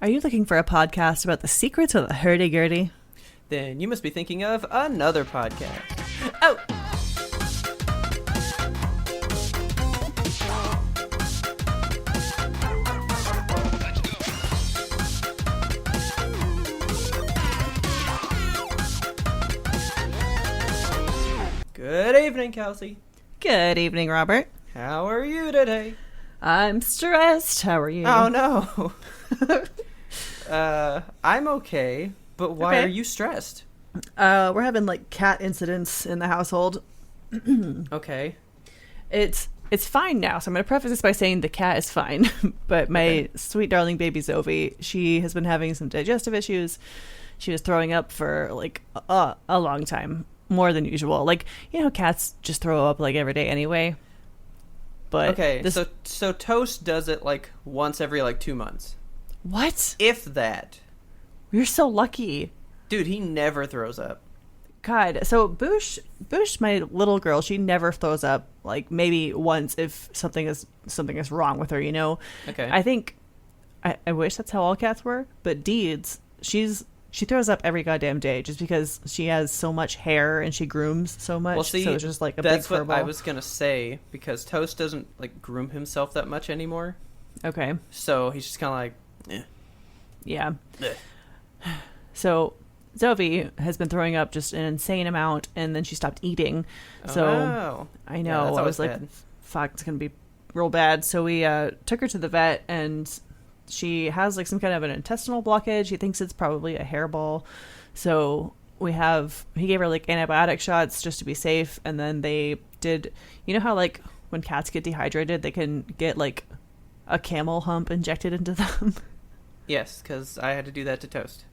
Are you looking for a podcast about the secrets of the hurdy-gurdy? Then you must be thinking of another podcast. Oh! Good evening, Kelsey. Good evening, Robert. How are you today? I'm stressed. How are you? Oh, no. I'm okay, but why Okay. are you stressed? We're having like cat incidents in the household. Okay. It's fine now, so I'm going to preface this by saying the cat is fine. But my sweet darling baby Zoe, she has been having some digestive issues. She was throwing up for like a long time, more than usual. Like, you know, cats just throw up like every day anyway. But Okay, this... so Toast does it like once every like 2 months. What? If that. You're so lucky. Dude, he never throws up. God, so Boosh, my little girl, she never throws up. Like maybe once if something is wrong with her, you know. Okay. I think I wish that's how all cats were, but Deeds, she throws up every goddamn day just because she has so much hair and she grooms so much. Well, see, so it's just like a big that's fur what ball. I was gonna say, because Toast doesn't like groom himself that much anymore. Okay. So he's just kind of like, Yeah. eh. So Zoe has been throwing up just an insane amount, and then she stopped eating. So Oh. I Yeah, know. that's I always was like, bad. fuck, it's going to be real bad. So we took her to the vet, and she has like some kind of an intestinal blockage. She thinks it's probably a hairball. So he gave her like antibiotic shots just to be safe. And then they did, you know how like when cats get dehydrated, they can get like a camel hump injected into them. Yes, because I had to do that to Toast.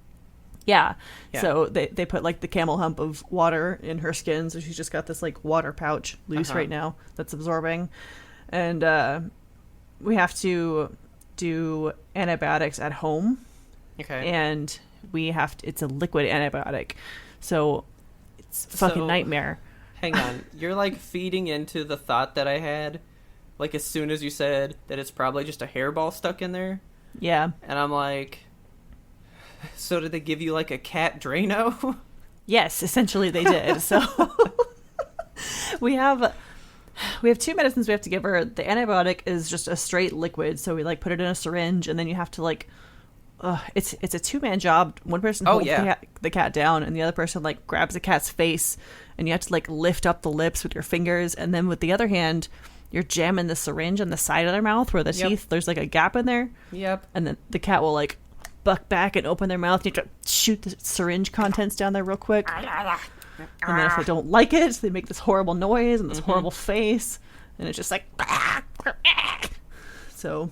Yeah. Yeah. So they put like the camel hump of water in her skin. So she's just got this like water pouch loose right now that's absorbing. And we have to do antibiotics at home. Okay. And it's a liquid antibiotic. So it's a fucking nightmare. Hang on. You're like feeding into the thought that I had, like as soon as you said that it's probably just a hairball stuck in there. Yeah. And I'm like, so did they give you like a cat Drano? Yes, essentially they did. So we have 2 medicines we have to give her. The antibiotic is just a straight liquid, so we like put it in a syringe, and then you have to like, it's a 2-man job. One person holds the cat down, and the other person like grabs the cat's face, and you have to like lift up the lips with your fingers, and then with the other hand, you're jamming the syringe on the side of their mouth where the teeth, there's like a gap in there. Yep. And then the cat will like buck back and open their mouth. And you have to shoot the syringe contents down there real quick. And then if they don't like it, they make this horrible noise and this horrible face. And it's just like... So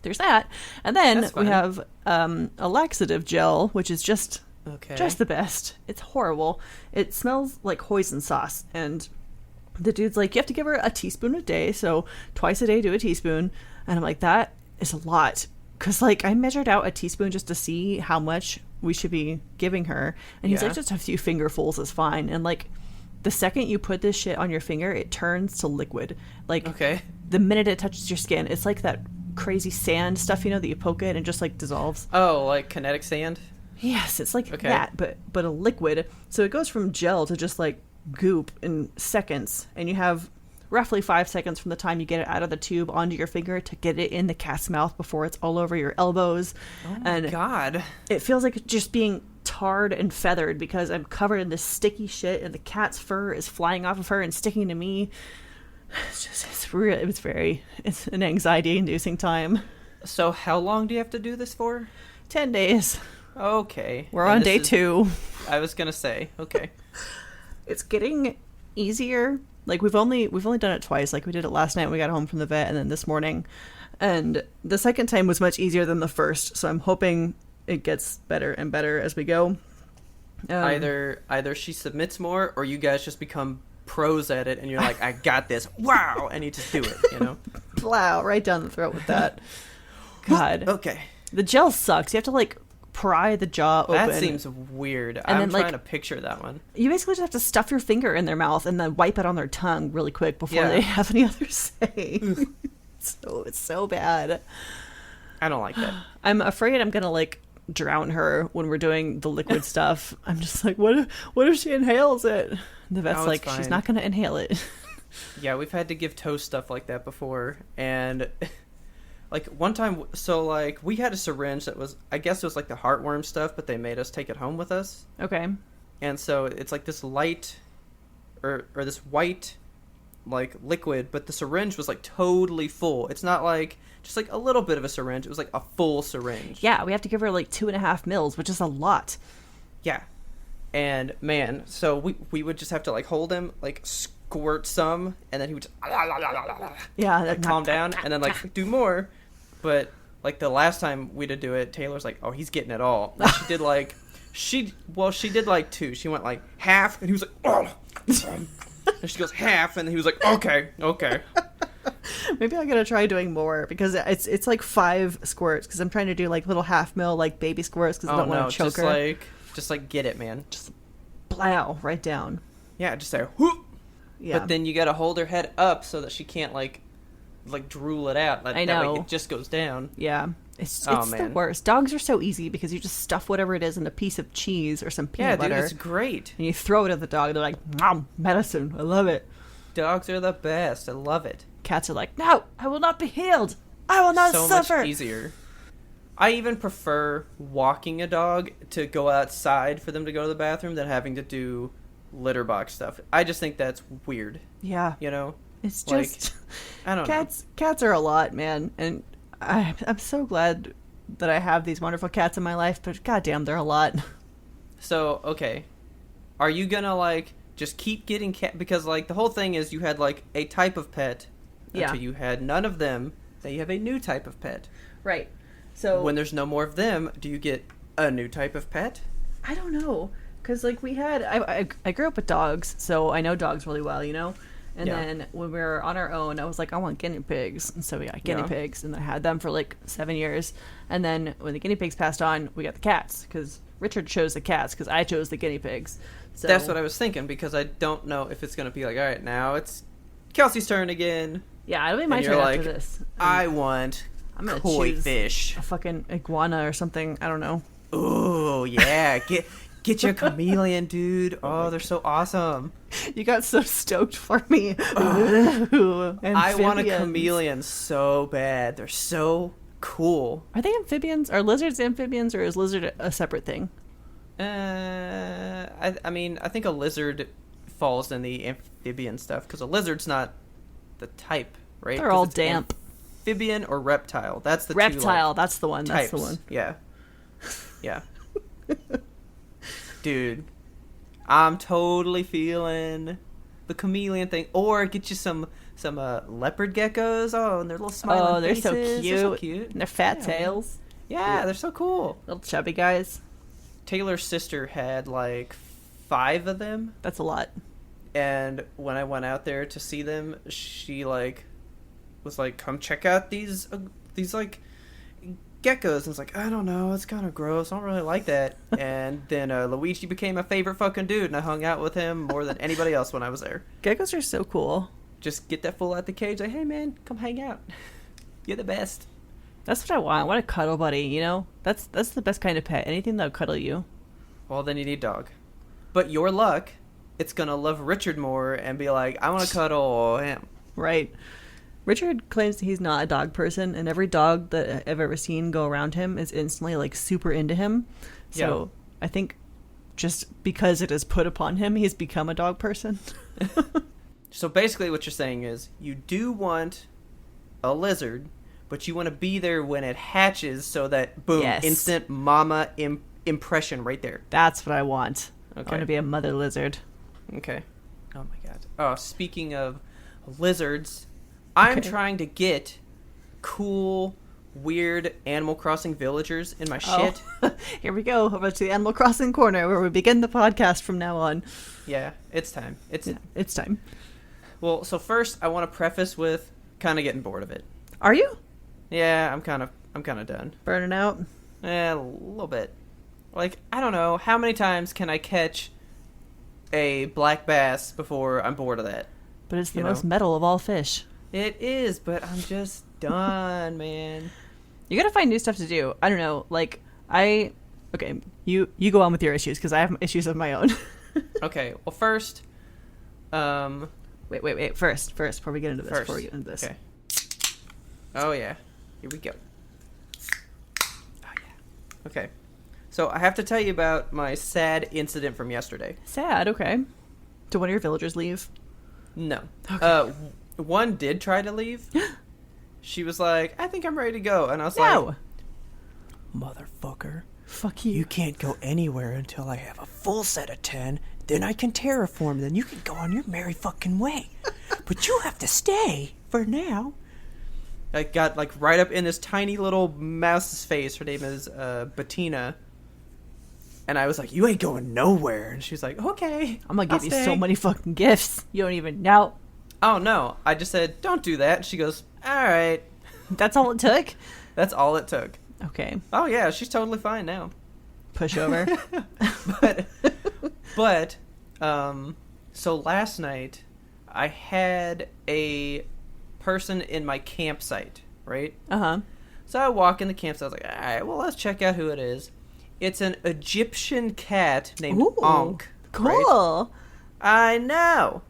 there's that. And then we have a laxative gel, which is just the best. It's horrible. It smells like hoisin sauce. And the dude's like, you have to give her a teaspoon a day. So twice a day, do a teaspoon. And I'm like, that is a lot. Because, like, I measured out a teaspoon just to see how much we should be giving her. And he's like, just a few fingerfuls is fine. And, like, the second you put this shit on your finger, it turns to liquid. Like, the minute it touches your skin, it's like that crazy sand stuff, you know, that you poke it and just, like, dissolves. Oh, like kinetic sand? Yes, it's like that, but a liquid. So it goes from gel to just, like, goop in seconds. And you have roughly 5 seconds from the time you get it out of the tube onto your finger to get it in the cat's mouth before it's all over your elbows. Oh my God. It feels like just being tarred and feathered because I'm covered in this sticky shit and the cat's fur is flying off of her and sticking to me. It's an anxiety inducing time. So how long do you have to do this for? 10 days. Okay. We're on day 2. I was gonna say, okay. It's getting easier. Like, we've only done it twice. Like, we did it last night when we got home from the vet, and then this morning. And the second time was much easier than the first, so I'm hoping it gets better and better as we go. Either she submits more, or you guys just become pros at it, and you're like, I got this. Wow! And you just do it, you know? Wow, right down the throat with that. God. Okay. The gel sucks. You have to, like, pry the jaw open. That seems weird. And I'm then, trying like, to picture that one. You basically just have to stuff your finger in their mouth and then wipe it on their tongue really quick before they have any other say. So it's so bad. I don't like that. I'm afraid I'm gonna like drown her when we're doing the liquid stuff. I'm just like, what if she inhales it? The vet's like, she's not gonna inhale it. Yeah, we've had to give Toast stuff like that before, and like one time, so like we had a syringe that was, I guess it was like the heartworm stuff, but they made us take it home with us. Okay. And so it's like this light or this white like liquid, but the syringe was like totally full. It's not like just like a little bit of a syringe. It was like a full syringe. Yeah, we have to give her like 2.5 mils, which is a lot. Yeah. And man, so we would just have to like hold him, like squirt some, and then he would just like, calm down, and then like do more. But like the last time we did do it, Taylor's like, oh, he's getting it all. Like, she did like 2. She went like half, and he was like, oh. And she goes half, and he was like, okay. Maybe I gotta try doing more, because it's like 5 squirts, because I'm trying to do like little half mil like baby squirts, because I don't want to choke her. Just like get it, man. Just blow right down. Yeah, just say whoop. Yeah. But then you gotta hold her head up so that she can't like drool it out. I know. That way it just goes down. Yeah. It's the worst. Dogs are so easy because you just stuff whatever it is in a piece of cheese or some peanut butter. Yeah, dude, it's great. And you throw it at the dog. They're like, Mom, medicine. I love it. Dogs are the best. I love it. Cats are like, no, I will not be healed. I will not suffer. So much easier. I even prefer walking a dog to go outside for them to go to the bathroom than having to do litter box stuff. I just think that's weird. Yeah. You know? It's just... Like, I don't know. Cats are a lot, man. And I'm so glad that I have these wonderful cats in my life, but goddamn, they're a lot. So, okay. Are you gonna, like, just keep getting cat... Because, like, the whole thing is you had, like, a type of pet until you had none of them. Then you have a new type of pet. Right. So when there's no more of them, do you get a new type of pet? I don't know. Because, like, we had... I grew up with dogs, so I know dogs really well, you know? And then when we were on our own, I was like, I want guinea pigs. And so we got guinea pigs, and I had them for like 7 years. And then when the guinea pigs passed on, we got the cats, because Richard chose the cats, because I chose the guinea pigs. So that's what I was thinking, because I don't know if it's going to be like, all right, now it's Kelsey's turn again. Yeah, it'll be my turn after this. I want koi fish. A fucking iguana or something. I don't know. Oh, yeah. Get your chameleon, dude. Oh, they're so awesome. You got so stoked for me. I want a chameleon so bad. They're so cool. Are they amphibians? Are lizards amphibians, or is lizard a separate thing? I mean, I think a lizard falls in the amphibian stuff, because a lizard's not the type, right? They're all damp. Amphibian or reptile. That's the reptile. That's the one. Types. That's the one. Yeah. Yeah. Dude, I'm totally feeling the chameleon thing. Or get you some leopard geckos. Oh, and they're little smiling they're faces. so cute. They're so cute. And their fat tails. Yeah, they're so cool. Little chubby guys. Taylor's sister had like 5 of them. That's a lot. And when I went out there to see them, she like was like, come check out these like geckos, and it's like, I don't know, it's kind of gross, I don't really like that. And then Luigi became a favorite fucking dude, and I hung out with him more than anybody else when I was there. Geckos are so cool. Just get that fool out the cage, like, hey man, come hang out. You're the best. That's what I want. I want a cuddle buddy, you know? That's the best kind of pet. Anything that'll cuddle you. Well, then you need dog. But your luck, it's gonna love Richard more and be like, I want to cuddle him. Right. Richard claims he's not a dog person, and every dog that I've ever seen go around him is instantly, like, super into him. So I think just because it is put upon him, he's become a dog person. So basically what you're saying is you do want a lizard, but you want to be there when it hatches so that, boom, instant mama impression right there. That's what I want. Okay. I want to be a mother lizard. Okay. Oh, my God. Oh, speaking of lizards... I'm trying to get cool, weird Animal Crossing villagers in my shit. Here we go, over to the Animal Crossing corner where we begin the podcast from now on. Yeah, it's time. It's time. Well, so first I want to preface with kind of getting bored of it. Are you? Yeah, I'm kind of done. Burning out? A little bit. Like, I don't know, how many times can I catch a black bass before I'm bored of that? But it's the most metal of all fish. It is, but I'm just done, man. You gotta find new stuff to do. I don't know. Like, okay, you go on with your issues, because I have issues of my own. Okay, well, first, Wait. First, before we get into this. Okay. Oh, yeah. Here we go. Oh, yeah. Okay. So, I have to tell you about my sad incident from yesterday. Sad, okay. Did one of your villagers leave? No. Okay. One did try to leave. She was like, I think I'm ready to go. And I was like, motherfucker. Fuck you. You can't go anywhere until I have a full set of 10. Then I can terraform. Then you can go on your merry fucking way. But you have to stay for now. I got like right up in this tiny little mouse's face. Her name is Bettina. And I was like, you ain't going nowhere. And she was like, okay. I'm going to give you so many fucking gifts. You don't even know. Oh, no. I just said, don't do that. And she goes, all right. That's all it took? That's all it took. Okay. Oh, yeah. She's totally fine now. Pushover. But, so last night, I had a person in my campsite, right? Uh-huh. So I walk in the campsite. I was like, all right, well, let's check out who it is. It's an Egyptian cat named Ankh. Cool. Right? I know.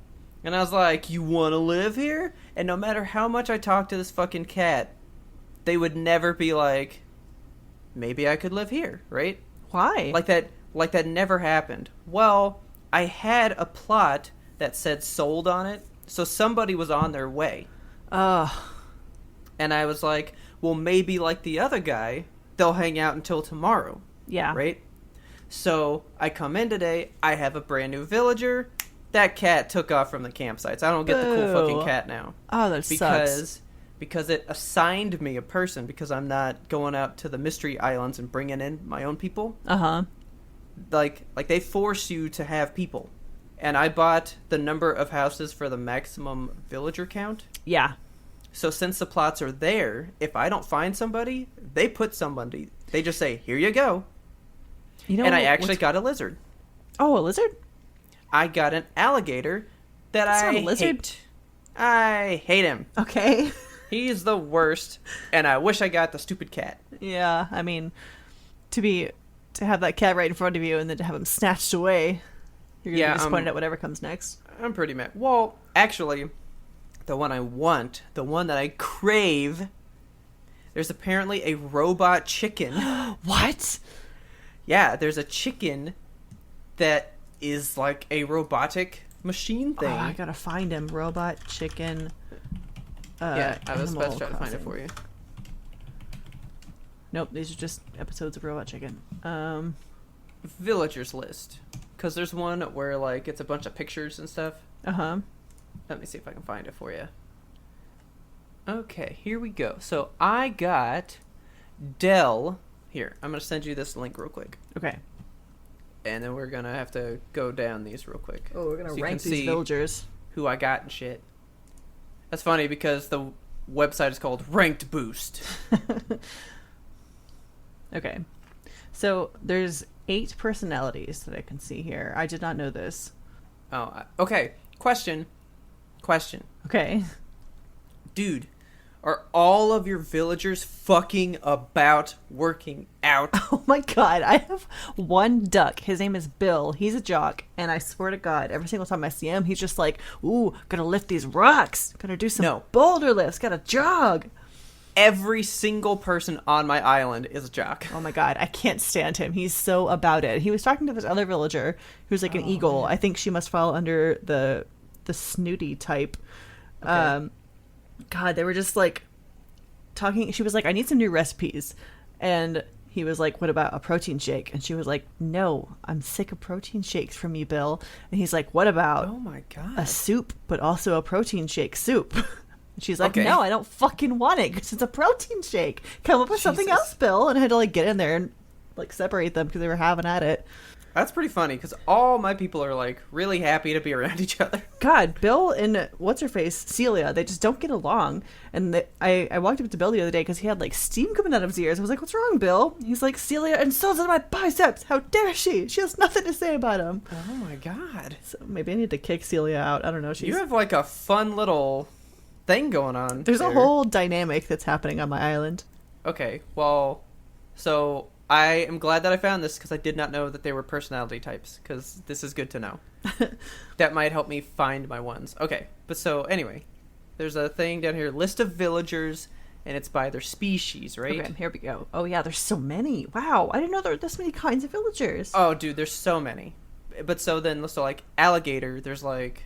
And I was like, you want to live here? And no matter how much I talked to this fucking cat, they would never be like, maybe I could live here, right? Why? Like that never happened. Well, I had a plot that said sold on it, so somebody was on their way. And I was like, well, maybe like the other guy, they'll hang out until tomorrow. Yeah. Right? So I come in today, I have a brand new villager. That cat took off from the campsites. I don't get the cool fucking cat now. Oh, that sucks. Because it assigned me a person, because I'm not going out to the mystery islands and bringing in my own people. Uh-huh. Like they force you to have people. And I bought the number of houses for the maximum villager count. Yeah. So since the plots are there, if I don't find somebody, they put somebody. They just say, here you go. You know, and I actually got a lizard. Oh, a lizard? I got an alligator that I hate. I hate him. Okay. He's the worst, and I wish I got the stupid cat. Yeah, I mean, to have that cat right in front of you and then to have him snatched away, you're going to be disappointed at whatever comes next. I'm pretty mad. Well, actually, the one I want, the one that I crave, there's apparently a robot chicken. What? Yeah, there's a chicken that is like a robotic machine thing. Oh, I gotta find him. Robot chicken. Yeah, I was about to try to find it for you. Nope, these are just episodes of Robot Chicken. Villagers list. Because there's one where like it's a bunch of pictures and stuff. Uh-huh. Let me see if I can find it for you. Okay, here we go. So I got Dell. Here, I'm going to send you this link real quick. Okay. And then we're going to have to go down these real quick. Oh, we're going to rank these villagers. Who I got and shit. That's funny because the website is called Ranked Boost. Okay. So there's 8 personalities that I can see here. I did not know this. Oh, okay. Question. Okay. Dude, are all of your villagers fucking about working out? Oh my god, I have one duck. His name is Bill. He's a jock, and I swear to god, every single time I see him, he's just like, ooh, gotta lift these rocks. Gotta do some boulder lifts. Gotta jog. Every single person on my island is a jock. Oh my god, I can't stand him. He's so about it. He was talking to this other villager who's like an eagle. Man. I think she must fall under the snooty type. Okay. God, they were just like talking. She was like, I need some new recipes. And he was like, what about a protein shake? And she was like, no, I'm sick of protein shakes from you, Bill. And he's like, what about a soup, but also a protein shake soup? And she's like, no, I don't fucking want it because it's a protein shake. Come up with something else, Bill. And I had to like get in there and like separate them because they were having at it. That's pretty funny because all my people are like really happy to be around each other. God, Bill and what's-her-face, Celia, they just don't get along. And I walked up to Bill the other day because he had like steam coming out of his ears. I was like, what's wrong, Bill? He's like, Celia insults my biceps. How dare she? She has nothing to say about him. Oh my god. So maybe I need to kick Celia out. I don't know. You have like a fun little thing going on. There's a whole dynamic that's happening on my island. Okay, well, so I am glad that I found this because I did not know that they were personality types, because this is good to know. That might help me find my ones. Okay, but so anyway, there's a thing down here, list of villagers, and it's by their species, right? Okay, here we go. Oh yeah, there's so many. Wow, I didn't know there were this many kinds of villagers. Oh, dude, there's so many. But so like alligator, there's like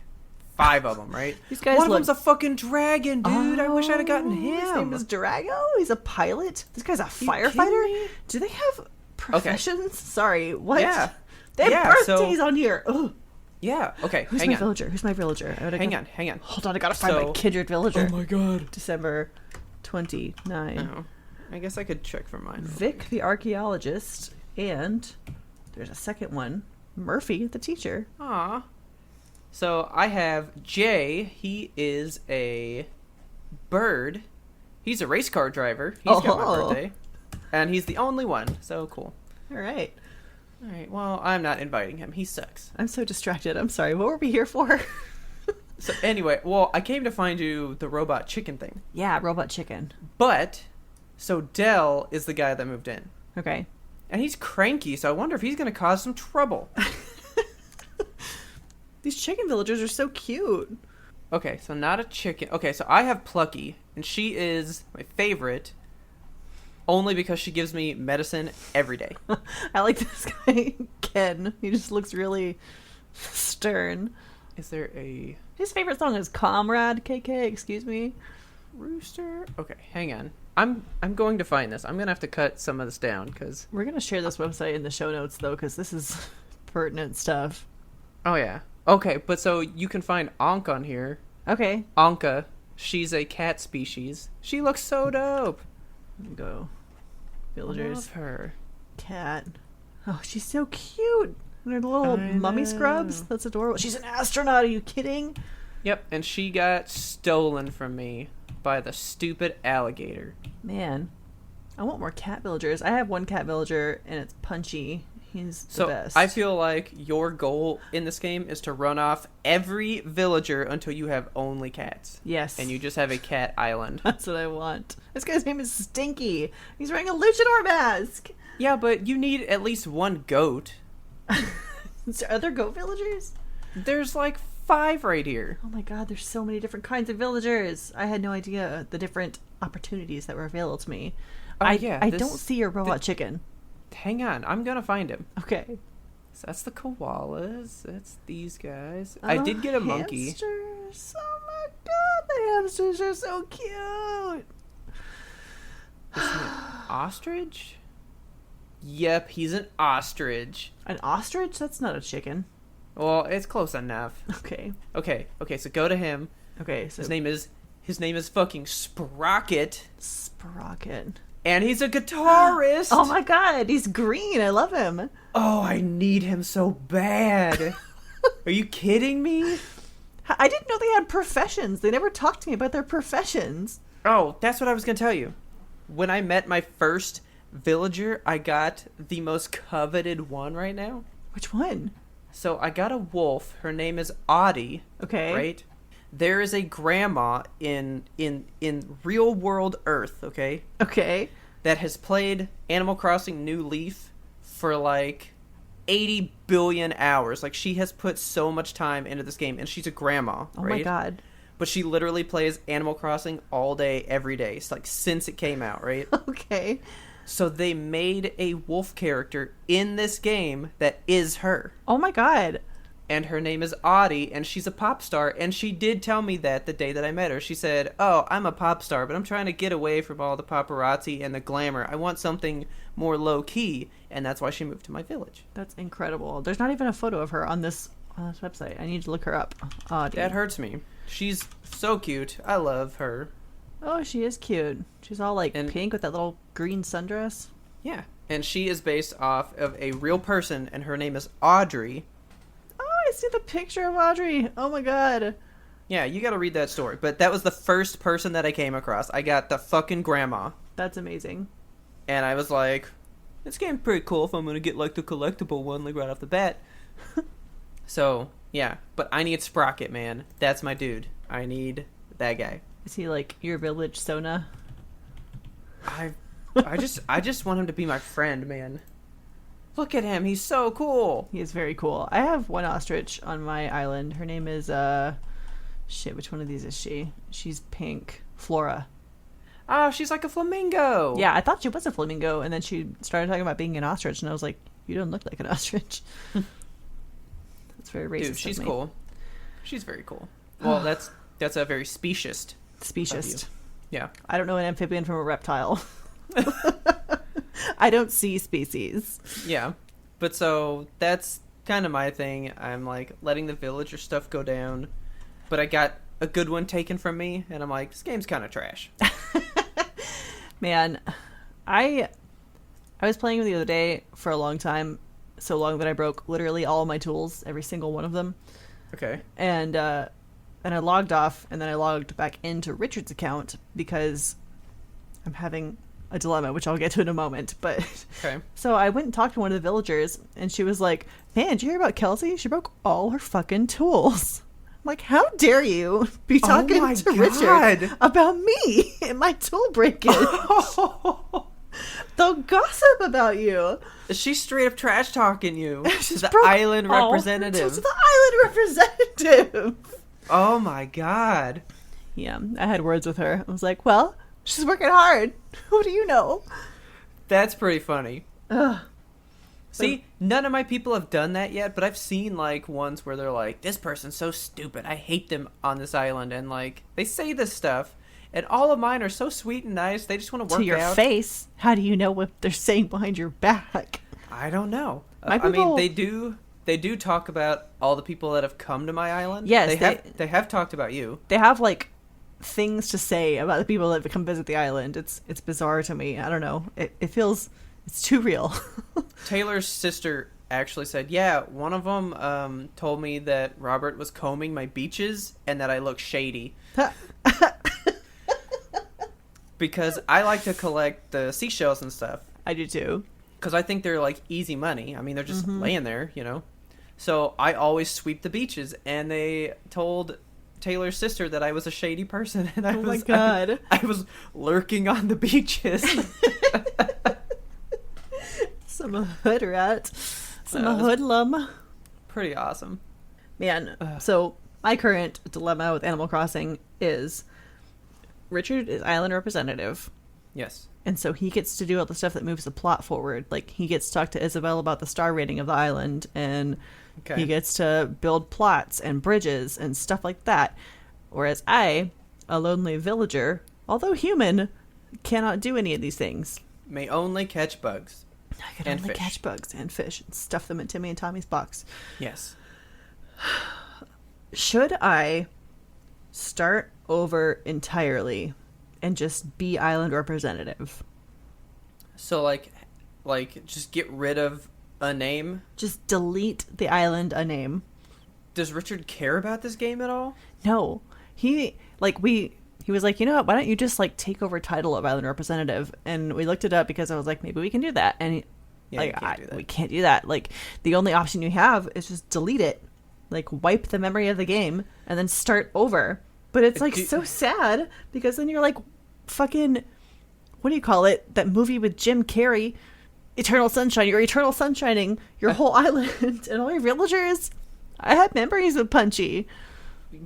5 of them, right? These guys One of them's a fucking dragon, dude. I wish I'd have gotten him. His name is Drago. He's a pilot. This guy's a firefighter. Do they have professions? Okay. Sorry, what? Yeah. They have birthdays on here. Ugh. Yeah. Okay. Who's my villager? Hang on. Hold on, I gotta find my kindred villager. Oh my god. December 29. Oh. I guess I could check for mine. Vic the archaeologist, and there's a second one, Murphy the teacher. Aw. So I have Jay. He is a bird. He's a race car driver. He's got my birthday. And he's the only one. So cool. All right. Well, I'm not inviting him. He sucks. I'm so distracted. I'm sorry. What were we here for? So anyway, well, I came to find you the robot chicken thing. Yeah, robot chicken. But, so Dell is the guy that moved in. Okay. And he's cranky, so I wonder if he's going to cause some trouble. These chicken villagers are so cute. Okay, so not a chicken. Okay, so I have Plucky, and she is my favorite, only because she gives me medicine every day. I like this guy, Ken. He just looks really stern. Is there a... His favorite song is Comrade KK, excuse me. Rooster? Okay, hang on. I'm going to find this. I'm going to have to cut some of this down, because... We're going to share this website in the show notes, though, because this is pertinent stuff. Oh, yeah. Okay, but so you can find Ankh on here. Okay. Anka. She's a cat species. She looks so dope. Go. Villagers. I love her. Cat. Oh, she's so cute. And her little mummy scrubs. That's adorable. She's an astronaut. Are you kidding? Yep, and she got stolen from me by the stupid alligator. Man, I want more cat villagers. I have one cat villager, and it's Punchy. He's the best. I feel like your goal in this game is to run off every villager until you have only cats. Yes. And you just have a cat island. That's what I want. This guy's name is Stinky. He's wearing a luchador mask. Yeah, but you need at least one goat. Are there goat villagers? There's like 5 right here. Oh my god, there's so many different kinds of villagers. I had no idea the different opportunities that were available to me. I don't see your robot chicken. Hang on, I'm gonna find him. Okay. So that's the koalas. That's these guys. I did get a monkey. Hamsters. Oh my god, the hamsters are so cute. Is he an ostrich? Yep, he's an ostrich. An ostrich? That's not a chicken. Well, it's close enough. Okay. Okay, so go to him. Okay, so his name is fucking Sprocket. Sprocket. And he's a guitarist. Oh my god, he's green. I love him. Oh, I need him so bad. Are you kidding me? I didn't know they had professions. They never talked to me about their professions. Oh, that's what I was going to tell you. When I met my first villager, I got the most coveted one right now. Which one? So I got a wolf. Her name is Audie. Okay. Right? There is a grandma in real world Earth, okay? Okay. That has played Animal Crossing New Leaf for like 80 billion hours. Like, she has put so much time into this game, and she's a grandma, oh right? My god. But she literally plays Animal Crossing all day, every day. It's like since it came out, right? Okay. So they made a wolf character in this game that is her. Oh my god. And her name is Audie, and she's a pop star. And she did tell me that the day that I met her. She said, "Oh, I'm a pop star, but I'm trying to get away from all the paparazzi and the glamour. I want something more low-key." And that's why she moved to my village. That's incredible. There's not even a photo of her on this website. I need to look her up. Audie. That hurts me. She's so cute. I love her. Oh, she is cute. She's all like pink with that little green sundress. Yeah. And she is based off of a real person, and her name is Audrey. I see the picture of Audrey. Oh my god. Yeah, you gotta read that story. But that was the first person that I came across. I got the fucking grandma. That's amazing. And I was like, this game's pretty cool if I'm gonna get like the collectible one like right off the bat. So, yeah. But I need Sprocket, man. That's my dude. I need that guy. Is he like your village Sona? I just want him to be my friend, man. Look at him. He's so cool. He is very cool. I have one ostrich on my island. Her name is, shit, which one of these is she? She's pink. Flora. Oh, she's like a flamingo. Yeah, I thought she was a flamingo, and then she started talking about being an ostrich, and I was like, you don't look like an ostrich. That's very racist. Dude, she's cool. She's very cool. Well, that's a very specious. Yeah. I don't know an amphibian from a reptile. I don't see species. Yeah. But so that's kind of my thing. I'm like letting the villager stuff go down, but I got a good one taken from me, and I'm like, this game's kind of trash. Man, I was playing the other day for a long time, so long that I broke literally all of my tools, every single one of them. Okay. And I logged off, and then I logged back into Richard's account because I'm having a dilemma, which I'll get to in a moment. But okay. So I went and talked to one of the villagers, and she was like, man, did you hear about Kelsey? She broke all her fucking tools. I'm like, how dare you be talking to Richard about me and my tool breakage? They'll gossip about you. She's straight up trash talking you. She's the island representative. She's the island representative. Oh my god. Yeah, I had words with her. I was like, well, she's working hard. Who do you know? That's pretty funny. Ugh. See, none of my people have done that yet, but I've seen, like, ones where they're like, this person's so stupid, I hate them on this island, and, like, they say this stuff, and all of mine are so sweet and nice, they just want to work out. To your face? How do you know what they're saying behind your back? I don't know. I mean, they do talk about all the people that have come to my island. Yes. They have talked about you. They have, like, things to say about the people that come visit the island. It's bizarre to me. I don't know. It feels... It's too real. Taylor's sister actually said, yeah, one of them told me that Robert was combing my beaches and that I look shady. Because I like to collect the seashells and stuff. I do too. Because I think they're like easy money. I mean, they're just laying there, you know. So I always sweep the beaches, and they told Taylor's sister that I was a shady person. And my God. I was lurking on the beaches. Some hood rat. Some hoodlum. Pretty awesome. Man, so my current dilemma with Animal Crossing is Richard is island representative. Yes. And so he gets to do all the stuff that moves the plot forward. Like, he gets to talk to Isabel about the star rating of the island, and he gets to build plots and bridges and stuff like that. Whereas I, a lonely villager, although human, cannot do any of these things. May only catch bugs. I can only catch bugs and fish and stuff them in Timmy and Tommy's box. Yes. Should I start over entirely and just be island representative? So, like just get rid of a name? Just delete the island a name. Does Richard care about this game at all? No. He was like, you know what, why don't you just, like, take over title of island representative? And we looked it up because I was like, maybe we can do that. And we can't do that. Like, the only option you have is just delete it. Like, wipe the memory of the game and then start over. But it's, like, so sad because then you're like, fucking, what do you call it? That movie with Jim Carrey, Eternal Sunshine. You're eternal sunshining your whole island and all your villagers. I had memories with Punchy.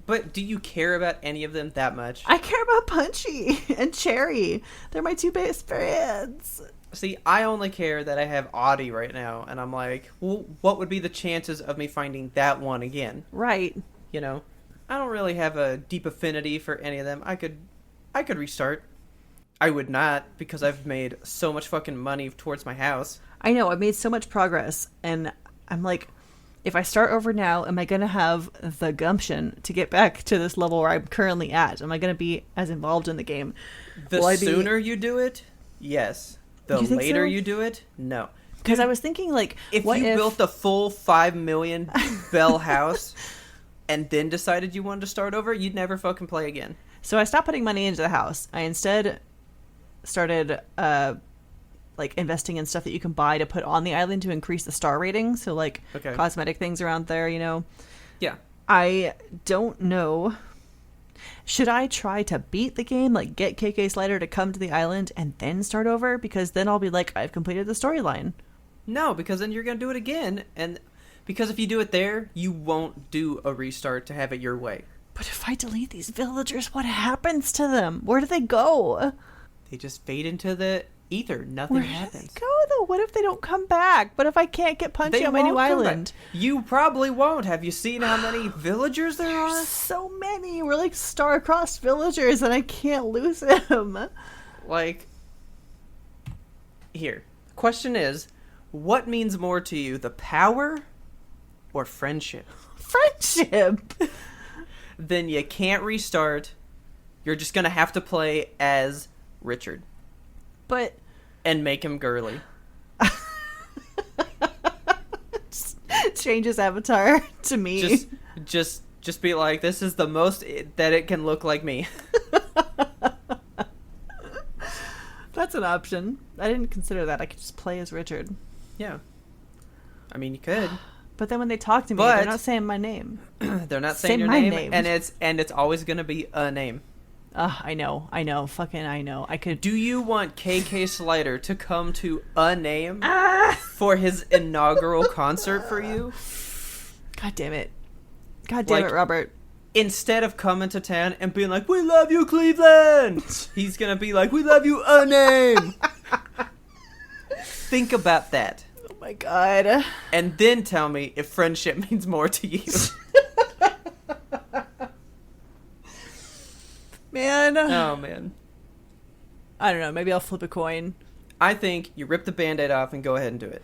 But do you care about any of them that much? I care about Punchy and Cherry. They're my two best friends. See, I only care that I have Audie right now, and I'm like, well, what would be the chances of me finding that one again? Right. You know, I don't really have a deep affinity for any of them. I could restart. I would not, because I've made so much fucking money towards my house. I know, I've made so much progress, and I'm like, if I start over now, am I going to have the gumption to get back to this level where I'm currently at? Am I going to be as involved in the game? The sooner you do it, yes. The later you do it, no. Because I was thinking, like, if you built the full 5 million bell house and then decided you wanted to start over, you'd never fucking play again. So I stopped putting money into the house. I instead started like investing in stuff that you can buy to put on the island to increase the star rating. So like cosmetic things around there, you know. Yeah. I don't know Should I try to beat the game, like get KK Slider to come to the island and then start over? Because then I'll be like, I've completed the storyline. No, because then you're going to do it again. And because if you do it there, you won't do a restart to have it your way. But if I delete these villagers, what happens to them? Where do they go? They just fade into the ether. Nothing happens. Where do they go, though? What if they don't come back? What if I can't get Punchy on my new island? You probably won't. Have you seen how many villagers there are? There's so many. We're like star-crossed villagers, and I can't lose him. Like, here. Question is, what means more to you, the power or friendship? Friendship! Then you can't restart. You're just going to have to play as Richard. But... And make him girly. Change his avatar to me. Just be like, this is the most that it can look like me. That's an option. I didn't consider that. I could just play as Richard. Yeah. I mean, you could. But then when they talk to me, they're not saying my name. They're not saying your name. And it's always going to be a name. I know. Fucking I know. I could. Do you want KK Slider to come to a name for his inaugural concert for you? God damn it. God damn it, Robert. Instead of coming to town and being like, we love you, Cleveland, he's going to be like, we love you, a name. Think about that. Oh my God. And then tell me if friendship means more to you. Man. Oh, man. I don't know. Maybe I'll flip a coin. I think you rip the Band-Aid off and go ahead and do it.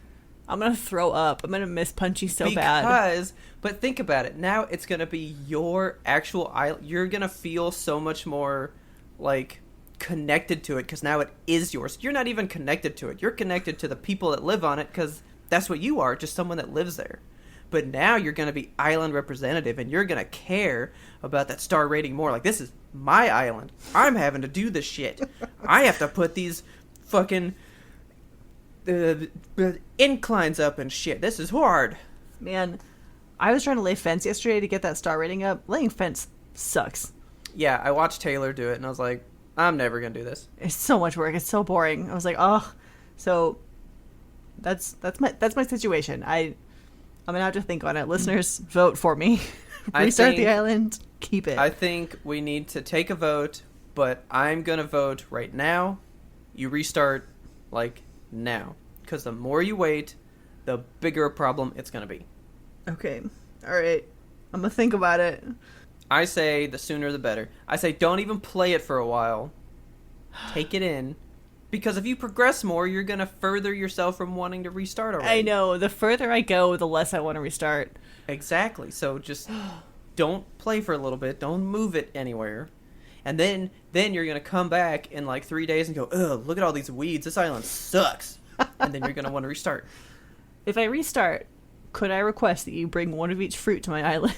I'm going to throw up. I'm going to miss Punchy so bad. But think about it. Now it's going to be your actual island. You're going to feel so much more, like, connected to it because now it is yours. You're not even connected to it. You're connected to the people that live on it because that's what you are, just someone that lives there. But now you're going to be island representative and you're going to care about that star rating more. Like, this is my island. I'm having to do this shit. I have to put these fucking inclines up and shit. This is hard. Man, I was trying to lay fence yesterday to get that star rating up. Laying fence sucks. Yeah, I watched Taylor do it and I was like, I'm never going to do this. It's so much work. It's so boring. I was like, oh. So that's my situation. I'm gonna have to think on it. Listeners, vote for me. Restart the island. Keep it. I think we need to take a vote, but I'm gonna vote right now. You restart, like, now. Because the more you wait, the bigger a problem it's gonna be. Okay. Alright. I'm gonna think about it. I say the sooner the better. I say don't even play it for a while. Take it in. Because if you progress more, you're going to further yourself from wanting to restart already. I know. The further I go, the less I want to restart. Exactly. So just don't play for a little bit. Don't move it anywhere. And then you're going to come back in like 3 days and go, ugh, look at all these weeds. This island sucks. And then you're going to want to restart. If I restart, could I request that you bring one of each fruit to my island?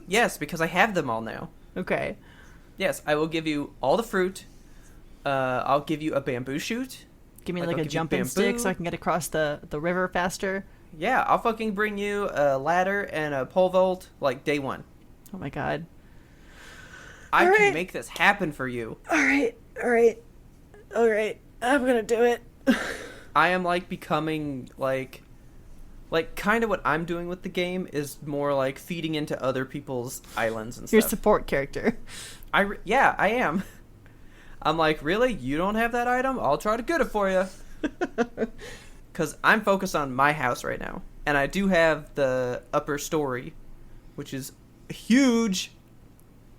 Yes, because I have them all now. Okay. Yes, I will give you all the fruit. I'll give you a bamboo shoot. Give me like a jumping stick so I can get across the river faster. Yeah, I'll fucking bring you a ladder and a pole vault like day one. Oh my God. I can make this happen for you. Alright. I'm gonna do it. I am like becoming like kind of what I'm doing with the game is more like feeding into other people's islands and stuff. Your support character. Yeah, I am. I'm like, really? You don't have that item? I'll try to get it for you. Because I'm focused on my house right now. And I do have the upper story, which is huge.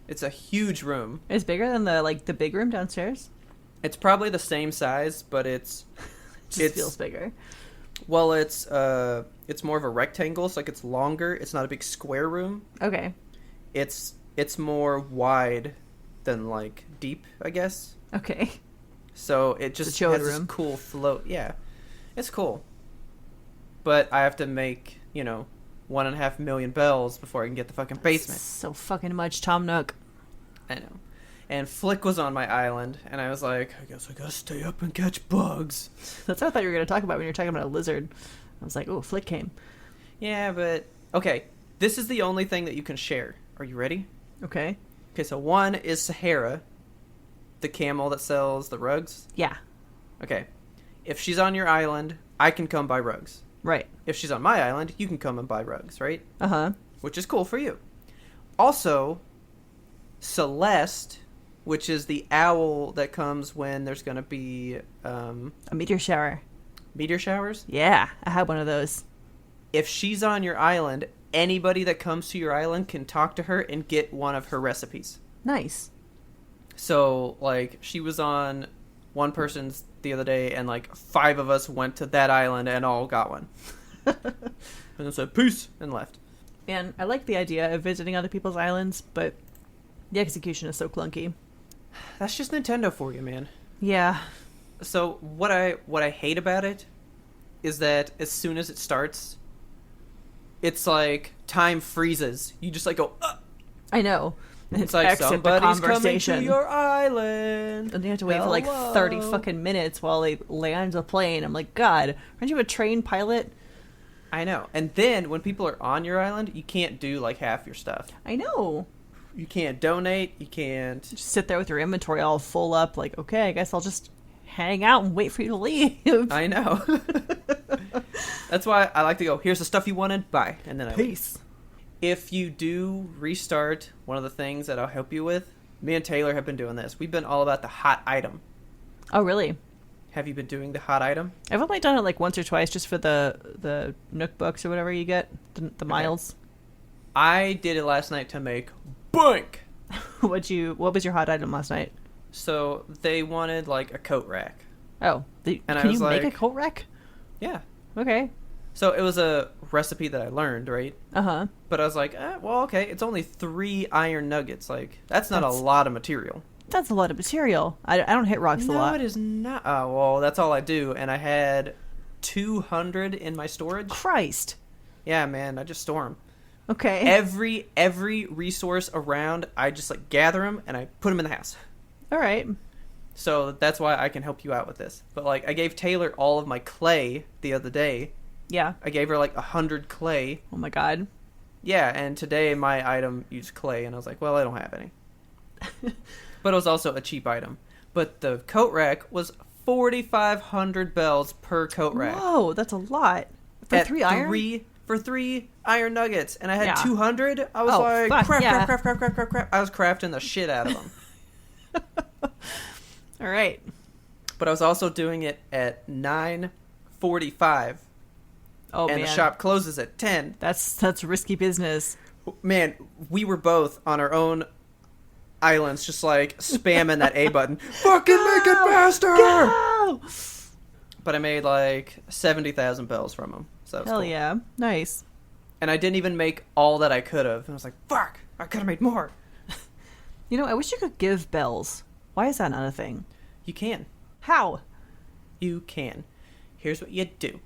It's a huge room. It's bigger than the big room downstairs? It's probably the same size, but it feels bigger. Well, it's more of a rectangle, so like it's longer. It's not a big square room. Okay. It's more wide than like deep, I guess. Okay. So it just has this cool float. Yeah, it's cool. But I have to make 1.5 million bells before I can get the fucking basement. So fucking much, Tom Nook. I know. And Flick was on my island, and I was like, I guess I gotta stay up and catch bugs. That's what I thought you were gonna talk about when you were talking about a lizard. I was like, oh, Flick came. Yeah, but okay. This is the only thing that you can share. Are you ready? Okay. Okay, so one is Sahara, the camel that sells the rugs. Yeah. Okay. If she's on your island, I can come buy rugs. Right. If she's on my island, you can come and buy rugs, right? Uh-huh. Which is cool for you. Also, Celeste, which is the owl that comes when there's going to be... a meteor shower. Meteor showers? Yeah, I had one of those. If she's on your island, anybody that comes to your island can talk to her and get one of her recipes. Nice. So, like, she was on one person's the other day, and, like, 5 of us went to that island and all got one. And then said, peace, and left. And I like the idea of visiting other people's islands, but the execution is so clunky. That's just Nintendo for you, man. Yeah. So, what I hate about it is that as soon as it starts, it's like time freezes. You just, like, go, I know. It's like, somebody's coming to your island. And you have to wait for like 30 fucking minutes while they land the plane. I'm like, God, aren't you a trained pilot? I know. And then when people are on your island, you can't do like half your stuff. I know. You can't donate. You can't just sit there with your inventory all full up. Like, okay, I guess I'll just hang out and wait for you to leave. I know. That's why I like to go, here's the stuff you wanted, bye. And then Peace. If you do restart, one of the things that I'll help you with, me and Taylor have been doing this. We've been all about the hot item. Oh, really? Have you been doing the hot item? I've only done it like once or twice just for the Nook books or whatever you get, the miles. I did it last night to make boink! What was your hot item last night? So they wanted like a coat rack. Oh, can you make a coat rack? Yeah. Okay. So it was a recipe that I learned, right? Uh-huh. But I was like, well, okay, it's only 3 iron nuggets. Like, that's not a lot of material. That's a lot of material. I don't hit rocks a lot. No, it is not. Oh, well, that's all I do. And I had 200 in my storage. Christ. Yeah, man, I just store them. Okay. Every resource around, I just, like, gather them and I put them in the house. All right. So that's why I can help you out with this. But, like, I gave Taylor all of my clay the other day. Yeah. I gave her like 100 clay. Oh my God. Yeah, and today my item used clay, and I was like, well, I don't have any. But it was also a cheap item. But the coat rack was 4,500 bells per coat rack. Whoa, that's a lot. For 3 iron? For 3 iron nuggets, and I had 200. I was craft. I was crafting the shit out of them. All right. But I was also doing it at 9:45. Oh, and man. The shop closes at 10. That's risky business. Man, we were both on our own islands, just like spamming that A button. Fucking make it faster! Go! But I made like 70,000 bells from them. So that was Hell cool. Yeah. Nice. And I didn't even make all that I could have. And I was like, fuck, I could have made more. You know, I wish you could give bells. Why is that not a thing? You can. How? You can. Here's what you do.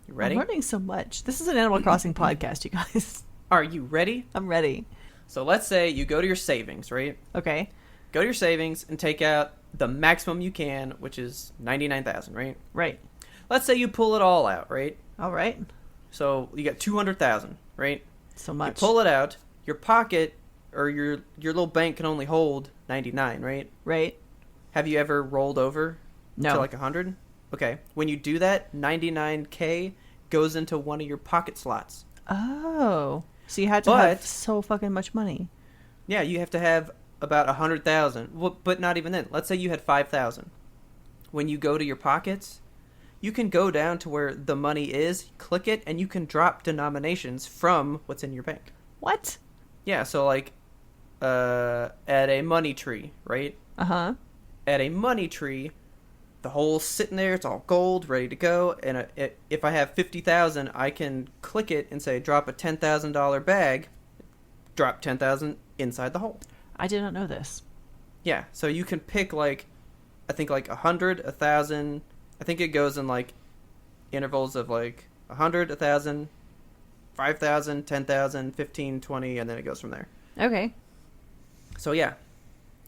You ready? I'm learning so much. This is an Animal Crossing podcast, you guys. Are you ready? I'm ready. So let's say you go to your savings, right? Okay. Go to your savings and take out the maximum you can, which is 99,000, right? Right. Let's say you pull it all out, right? All right. So you got 200,000, right? So much. You pull it out. Your pocket or your little bank can only hold 99, right? Right. Have you ever rolled over to like 100? Okay. When you do that, 99K goes into one of your pocket slots. Oh. So you had to have so fucking much money. Yeah, you have to have about 100,000. Well, but not even then. Let's say you had 5,000. When you go to your pockets, you can go down to where the money is, click it, and you can drop denominations from what's in your bank. What? Yeah, so like at a money tree, right? Uh-huh. At a money tree, the hole's sitting there, it's all gold, ready to go, and if I have 50,000, I can click it and say drop a $10,000 bag, drop 10,000 inside the hole. I did not know this. Yeah, so you can pick like, I think like 100, 1,000, I think it goes in like intervals of like 100, 1,000, 5,000, 10,000, 15, 20, and then it goes from there. Okay. So yeah,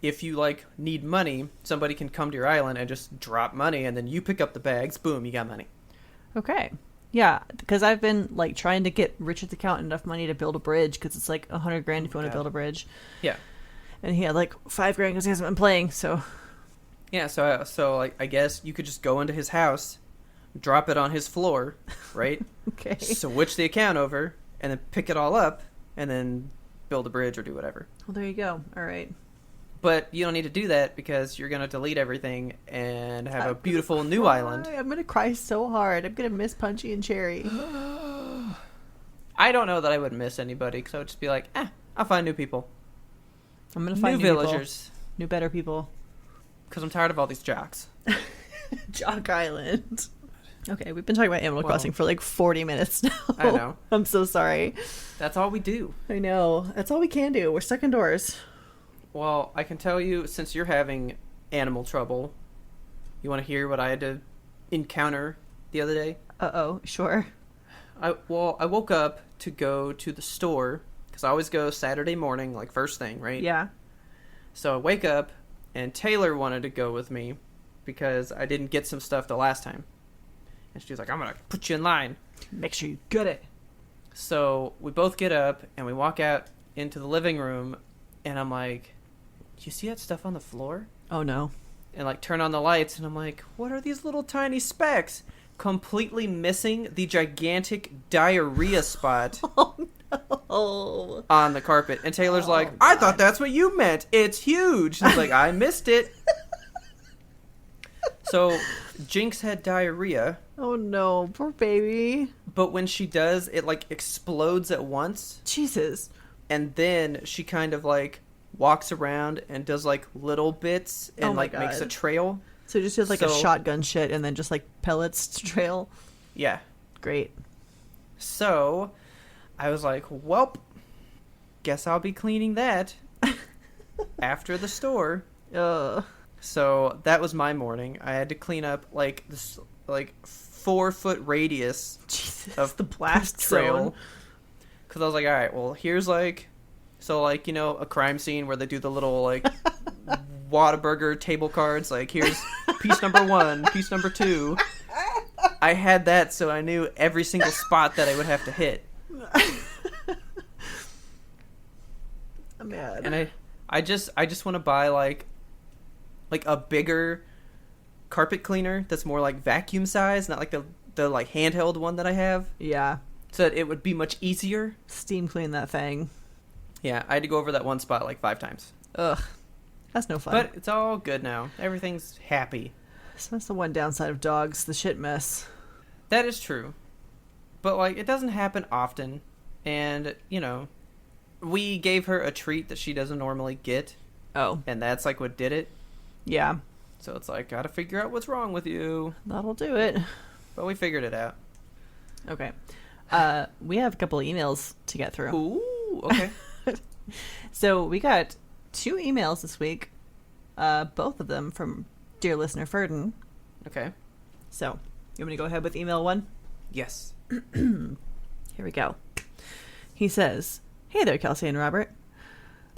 if you like need money, somebody can come to your island and just drop money, and then you pick up the bags, boom, you got money. Okay. Yeah, because I've been like trying to get Richard's account enough money to build a bridge, because it's like $100,000 if you want to build a bridge. Yeah. And he had like $5,000 because he hasn't been playing. So yeah, so like I guess you could just go into his house, drop it on his floor, right? Okay. Switch the account over, and then pick it all up, and then build a bridge or do whatever. Well, there you go. All right. But you don't need to do that because you're going to delete everything and have a beautiful new island. I'm going to cry so hard. I'm going to miss Punchy and Cherry. I don't know that I would miss anybody because I would just be like, I'll find new people. I'm going to find new villagers. New better people. Because I'm tired of all these jocks. Jock Island. Okay, we've been talking about Animal Crossing for like 40 minutes now. I know. I'm so sorry. That's all we do. I know. That's all we can do. We're stuck indoors. Well, I can tell you, since you're having animal trouble, you want to hear what I had to encounter the other day? Uh-oh, sure. I woke up to go to the store, because I always go Saturday morning, like first thing, right? Yeah. So I wake up, and Taylor wanted to go with me, because I didn't get some stuff the last time. And she was like, I'm going to put you in line. Make sure you get it. So we both get up, and we walk out into the living room, and I'm like, do you see that stuff on the floor? Oh, no. And, like, turn on the lights, and I'm like, what are these little tiny specks? Completely missing the gigantic diarrhea spot on the carpet. And Taylor's like, I thought that's what you meant. It's huge. She's like, I missed it. So Jinx had diarrhea. Oh, no. Poor baby. But when she does, it, like, explodes at once. Jesus. And then she kind of, like, walks around and does like little bits and like makes a trail. So just does like a shotgun shit and then just like pellets to trail. Yeah. Great. So I was like, welp, guess I'll be cleaning that after the store. So that was my morning. I had to clean up like this like 4-foot radius of the blast trail. Because I was like, all right, well here's like. So, like, you know, a crime scene where they do the little, like, Whataburger table cards. Like, here's piece number 1, piece number 2. I had that, so I knew every single spot that I would have to hit. I'm mad. And I just want to buy, like a bigger carpet cleaner that's more, like, vacuum size, not like the like, handheld one that I have. Yeah. So that it would be much easier. Steam clean that thing. Yeah, I had to go over that one spot like 5 times. Ugh. That's no fun. But it's all good now. Everything's happy. So that's the one downside of dogs, the shit mess. That is true. But, like, it doesn't happen often. And, you know, we gave her a treat that she doesn't normally get. Oh. And that's, like, what did it. Yeah. So it's like, gotta figure out what's wrong with you. That'll do it. But we figured it out. Okay. We have a couple of emails to get through. Ooh, okay. So we got 2 emails this week, both of them from dear listener Ferdin. Okay. So, you want me to go ahead with email 1? Yes. Here we go. He says, hey there, Kelsey and Robert.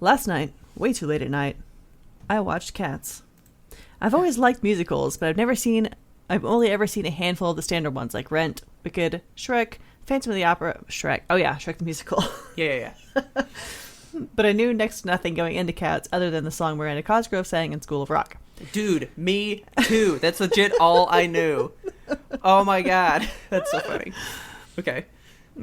Last night, way too late at night, I watched Cats. I've always liked musicals, but I've only ever seen a handful of the standard ones like Rent, Wicked, Shrek, Phantom of the Opera, Shrek. Oh yeah, Shrek the Musical. Yeah. But I knew next to nothing going into Cats other than the song Miranda Cosgrove sang in School of Rock. Dude, me too. That's legit all I knew. Oh my god. That's so funny. Okay.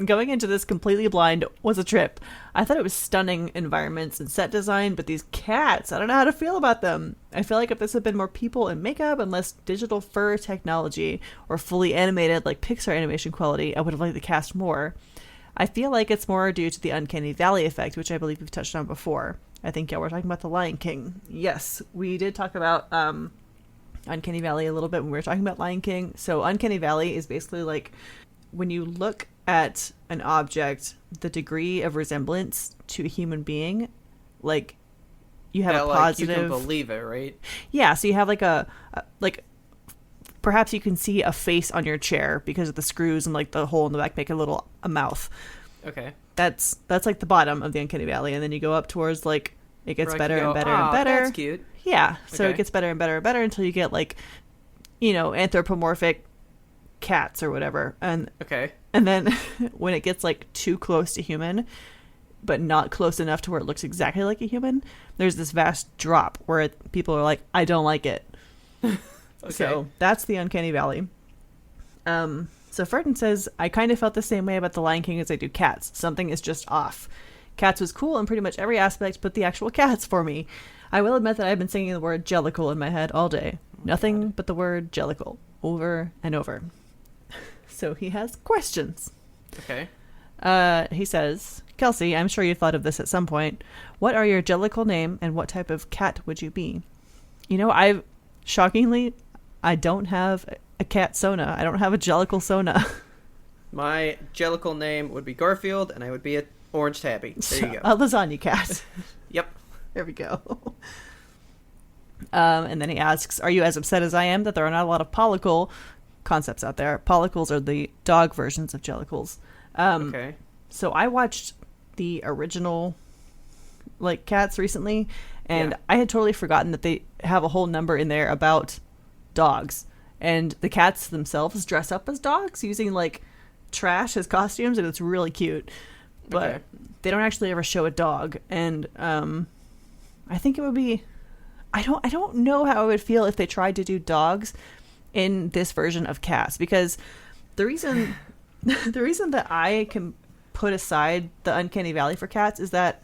Going into this completely blind was a trip. I thought it was stunning environments and set design, but these cats, I don't know how to feel about them. I feel like if this had been more people and makeup and less digital fur technology or fully animated like Pixar animation quality, I would have liked the cast more. I feel like it's more due to the Uncanny Valley effect, which I believe we've touched on before. I think y'all were talking about The Lion King. Yes, we did talk about Uncanny Valley a little bit when we were talking about Lion King. So Uncanny Valley is basically like when you look at an object, the degree of resemblance to a human being, like you have a positive... Like you can believe it, right? Yeah, so you have like perhaps you can see a face on your chair because of the screws and like the hole in the back make a mouth. Okay. That's like the bottom of the Uncanny Valley, and then you go up towards like it gets better and better and better. That's cute. Yeah, so it gets better and better and better until you get like, you know, anthropomorphic cats or whatever, and okay. And then when it gets like too close to human, but not close enough to where it looks exactly like a human, there's this vast drop where people are like, I don't like it. Okay. So that's the uncanny valley. So Ferdinand says, I kind of felt the same way about The Lion King as I do Cats. Something is just off. Cats was cool in pretty much every aspect, but the actual cats for me. I will admit that I've been singing the word Jellicle in my head all day. Nothing but the word Jellicle over and over. So he has questions. Okay. He says, Kelsey, I'm sure you thought of this at some point. What are your Jellicle name and what type of cat would you be? You know, shockingly, I don't have a cat Sona. I don't have a Jellicle Sona. My Jellicle name would be Garfield, and I would be an orange tabby. There you go. A lasagna cat. Yep. There we go. And then he asks, are you as upset as I am that there are not a lot of Pollicle concepts out there? Pollicles are the dog versions of Jellicles. Okay. So I watched the original, Cats recently, and I had totally forgotten that they have a whole number in there about dogs. And the cats themselves dress up as dogs using, trash as costumes, and it's really cute. But they don't actually ever show a dog. And I think it would be... I don't know how I would feel if they tried to do dogs in this version of Cats, because the reason that I can put aside the uncanny valley for cats is that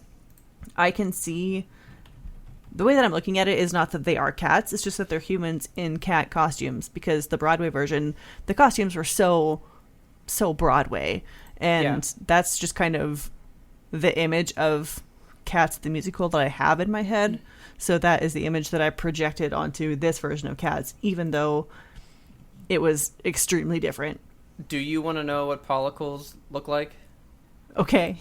I can see the way that I'm looking at it is not that they are cats, it's just that they're humans in cat costumes, because the Broadway version, the costumes were so Broadway, and that's just kind of the image of Cats the musical that I have in my head. So that is the image that I projected onto this version of Cats, even though it was extremely different. Do you want to know what pollicles look like? Okay.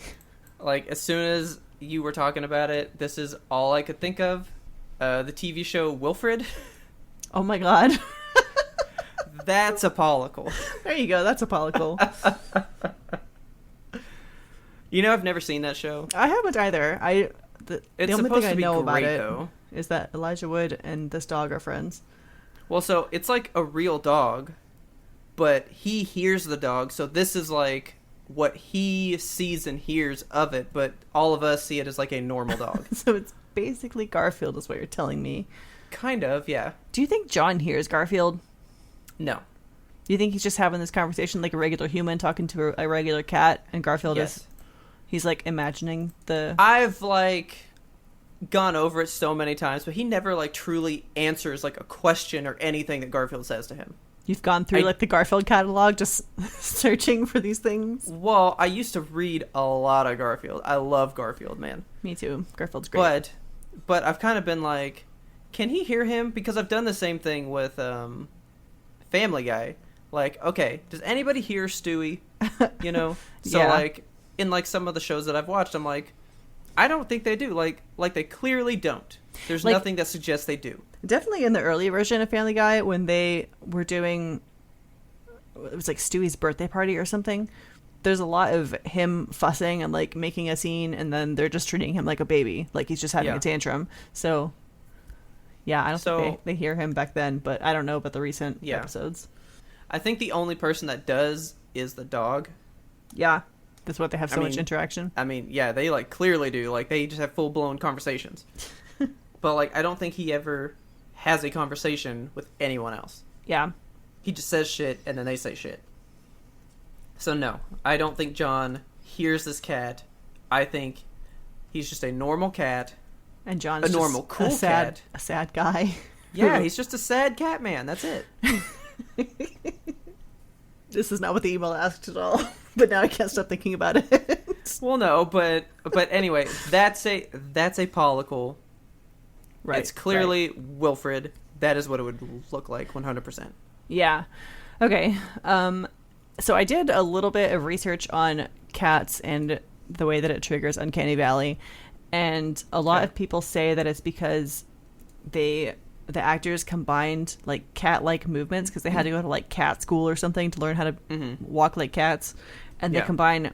As soon as you were talking about it, this is all I could think of. The TV show Wilfred. Oh my god. That's a pollicle. There you go, that's a pollicle. I've never seen that show. I haven't either. The only thing I know about it though. Is that Elijah Wood and this dog are friends. Well, so it's like a real dog, but he hears the dog, so this is what he sees and hears of it, but all of us see it as a normal dog. So it's basically Garfield is what you're telling me. Kind of, yeah. Do you think John hears Garfield? No. Do you think he's just having this conversation like a regular human talking to a regular cat, and Garfield is... He's imagining the... I've gone over it so many times, but he never truly answers a question or anything that Garfield says to him. You've gone through the Garfield catalog just searching for these things? Well, I used to read a lot of Garfield. I love Garfield, man. Me too. Garfield's great. But I've kind of been can he hear him? Because I've done the same thing with Family Guy. Okay, does anybody hear Stewie? So yeah. In some of the shows that I've watched, I'm I don't think they do. They clearly don't. There's nothing that suggests they do. Definitely in the early version of Family Guy, when they were doing, it was Stewie's birthday party or something, there's a lot of him fussing and making a scene, and then they're just treating him like a baby, he's just having a tantrum. So yeah, I don't think they hear him back then, but I don't know about the recent episodes. I think the only person that does is the dog. Yeah. That's why they have so much interaction. I mean, yeah, they clearly do. They just have full-blown conversations. But I don't think he ever has a conversation with anyone else. Yeah. He just says shit, and then they say shit. So no, I don't think John hears this cat. I think he's just a normal cat. And John's a normal, cool cat. A sad guy. Yeah, he's just a sad cat man. That's it. This is not what the email asked at all. But now I can't stop thinking about it. Well, no, but anyway, that's a pollicle. Right. It's clearly Wilfred. That is what it would look like, 100%. Yeah. Okay. So I did a little bit of research on cats and the way that it triggers Uncanny Valley, and a lot of people say that it's because the actors combined cat-like movements because they had to go to cat school or something to learn how to walk like cats, and they combine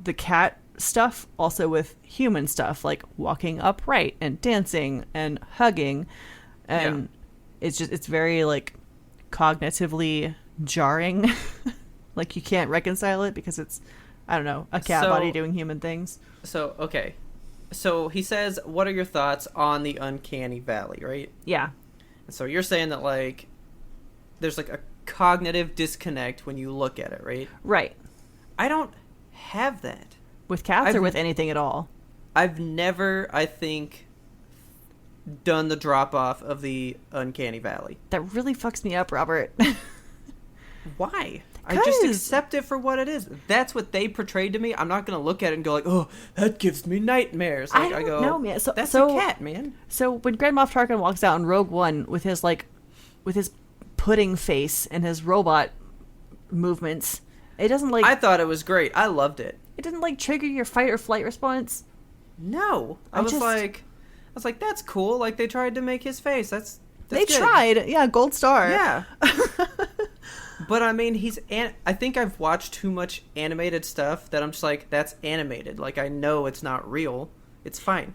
the cat stuff also with human stuff walking upright and dancing and hugging, and it's very cognitively jarring. You can't reconcile it because it's I don't know, a cat body doing human things. So, okay. So he says, what are your thoughts on the uncanny valley, right? Yeah. So you're saying that, like, there's, like, a cognitive disconnect when you look at it, right? Right. I don't have that. With cats or with anything at all? I've never, I think, done the drop-off of the uncanny valley. That really fucks me up, Robert. Why? I just accept it for what it is. That's what they portrayed to me. I'm not going to look at it and go like, oh, that gives me nightmares. Like, I go, no, man. That's a cat, man. So when Grand Moff Tarkin walks out in Rogue One with his pudding face and his robot movements, it doesn't like... I thought it was great. I loved it. It didn't like trigger your fight or flight response? No. I was like, that's cool. Like, they tried to make his face. That's they good. Tried. Yeah, gold star. Yeah. But, I mean, I think I've watched too much animated stuff that I'm just like, that's animated. Like, I know it's not real. It's fine.